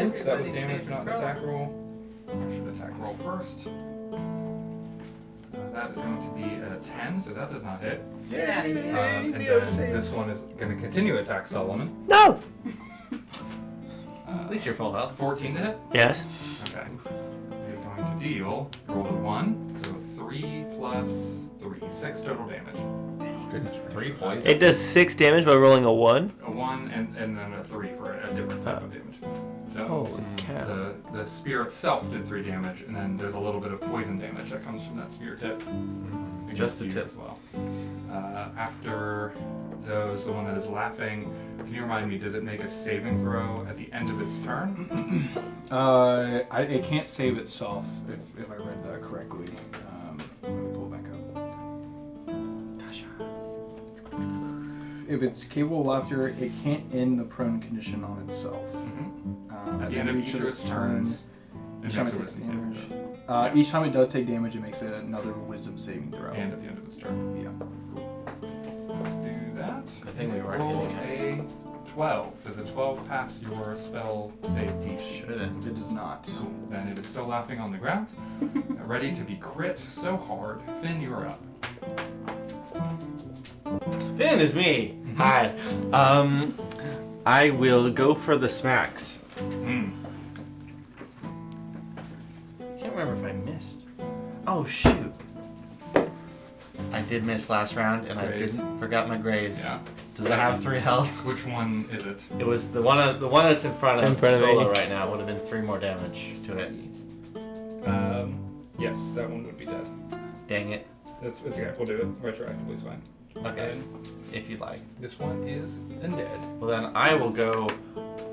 Oops, that was damage, not an attack roll. I should attack roll first. That is going to be a 10, so that does not hit. And then this one is going to continue to attack Solomon. No! At least you're full health. 14 to hit? Yes. Okay. He's going to deal, roll a 1, so 3 plus 3, 6 total damage. Goodness. 3 points. It does 6 damage by rolling a 1. A 1 and then a 3 for a different type of damage. So Holy cow. the spear itself did 3 damage, and then there's a little bit of poison damage that comes from that spear tip. Just the You tip. as well. After those, the one that is laughing, can you remind me, does it make a saving throw at the end of its turn? It can't save itself, if I read that correctly. Let me pull it back up. If it's capable of laughter, it can't end the prone condition on itself. At the end of each of its turns, it each time makes it a takes wisdom saving damage. throw. Each time it does take damage, it makes another wisdom saving throw. And at the end of its turn. Yeah. Let's do that. Good thing we weren't Roll hitting a 12. Does a 12 pass your spell save DC? Shouldn't. It does not. Cool. Then it is still laughing on the ground, ready to be crit so hard. Finn, you are up. Finn is me. Hi. I will go for the smacks. I can't remember if I missed. Oh shoot. I did miss last round and I Graze. forgot my graze. Yeah. Does it have 3 health? Which one is it? It was the one that's in front of In front of Solo me. right now would have been 3 more damage to it. Yes, that one would be dead. Dang it. It's okay. We'll do it retroactively. It's fine. Okay. If you'd like. This one is undead. Well then I will go.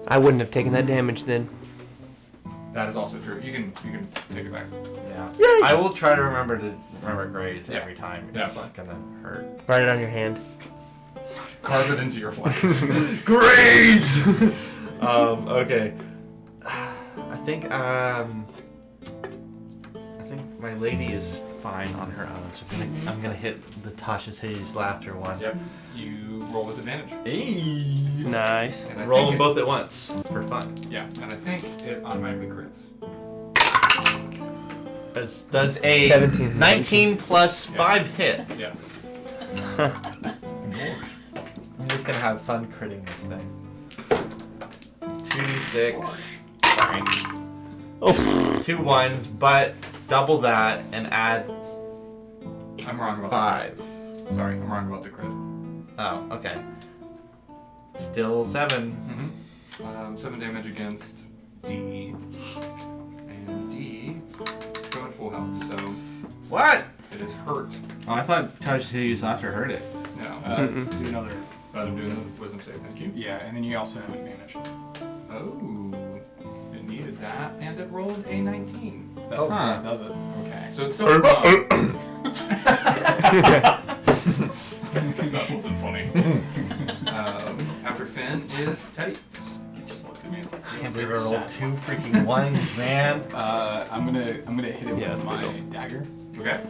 I wouldn't have taken that damage then. That is also true. You can take it back. Yeah. I will try to remember graze Yeah. every time. Yeah, It's fine. gonna hurt. Write it on your hand. Carve it into your flesh. Graze! Okay. I think my lady is fine on her own, so I'm gonna hit the Tasha's Hades laughter one. Yep. You roll with advantage. Hey. Nice. And I Roll think them both at once for fun. Yeah, and I think it automatically crits. Does a 17. 19 plus 5 hit? Yes. I'm just gonna have fun critting this thing. 2d6. Fine. Oh. 2 1s, but double that and add I'm wrong about 5. the crit. Sorry, I'm wrong about the crit. Oh, okay. Still 7. 7 damage against D. And D is still at full health, so What? it is hurt. Oh, I thought Tasha's Hades laughter hurt it. No. Do another. But I'm doing the wisdom save, thank you. Yeah, and then you also have advantage. Oh. It needed that, and it rolled a 19. That's Huh. that does it. Okay. So it's still prone. That wasn't funny. After Finn is Teddy. It just looks at me and says, can't believe I rolled 2 freaking 1s, man. I'm gonna hit it Yeah, with my that's dagger. Okay.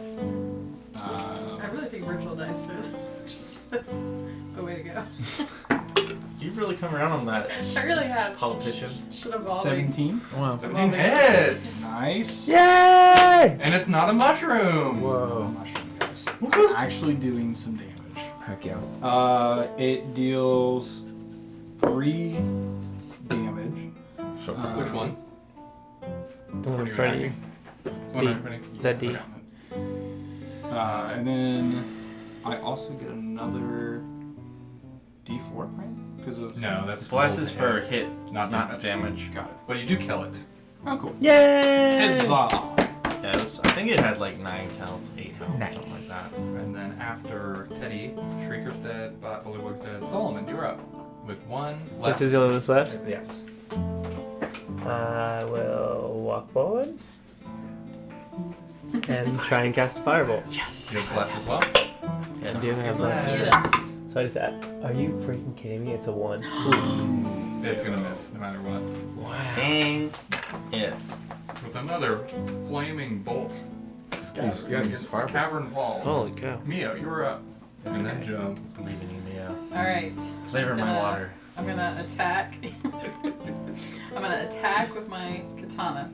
I really think virtual dice are just the way to go. You've really come around on that. I really have. Politician. Just an evolving. 17. Wow. 17 hits! Nice. Yay! And it's not a mushrooms! Whoa. Mushroom guys. I'm actually doing some damage. Heck yeah. It deals 3 damage. So Which one? The one What are in you front of you. attacking? One right in Is that D? Okay. And then I also get another D4, right? Because of No, that's Bless roll is to for hit. hit, Not not damage. Got it. But you do kill it. Oh, cool. Yay! Huzzah! Yeah, it was, I think it had like 9 health, 8 health, Nice. something like And then after Teddy, Shrieker's dead, Bullywug's dead. Solomon, you're up. With 1 left. This is the only one that's left. Yes. I will walk forward and try and cast a fireball. Yes. You have Bless as well. that. I do have left. Yes. So I just are you freaking kidding me? It's a 1. It's gonna miss no matter what. Dang it. With another flaming bolt. Use- yeah, use Against the fireball. cavern walls. Holy cow. Mio, you're up. And then Joe. Believe in you, Mia. Alright. Flavor my water. I'm gonna attack. I'm gonna attack with my katana.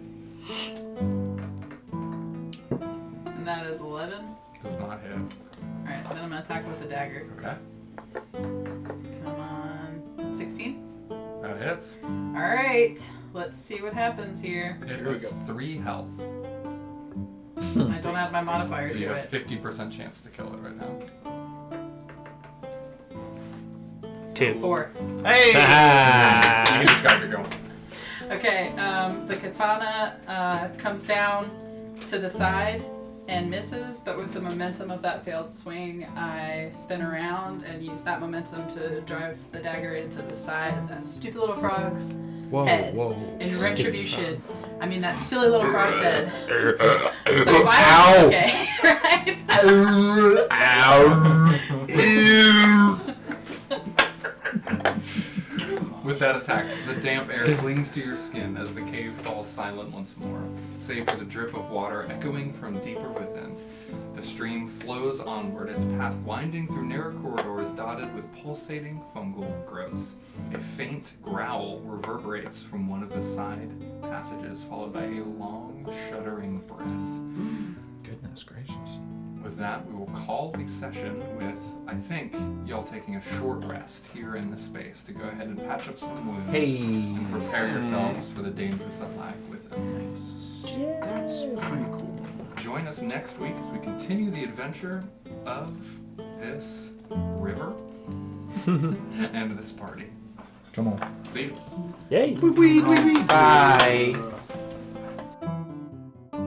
And that is 11. Does not hit. Alright, then I'm gonna attack with the dagger. Okay. Come on. 16. That hits. Alright, let's see what happens here. It is 3 health. I don't add my modifier So you to have it. 50% chance to kill it right now. 2. 4. Hey! You can describe your going. Okay, the katana comes down to the side and misses, but with the momentum of that failed swing, I spin around and use that momentum to drive the dagger into the side of that stupid little frog's head. In retribution. I mean, that silly little frog's head. So if I okay, right? With that attack, the damp air clings to your skin as the cave falls silent once more, save for the drip of water echoing from deeper within. The stream flows onward, its path winding through narrow corridors dotted with pulsating fungal growths. A faint growl reverberates from one of the side passages, followed by a long, shuddering breath. Goodness gracious. With that, we will call the session with, I think, y'all taking a short rest here in the space to go ahead and patch up some wounds and prepare yourselves for the dangers that lie within. That's pretty cool. Join us next week as we continue the adventure of this river and this party. Come on. See you. Yay! Bye.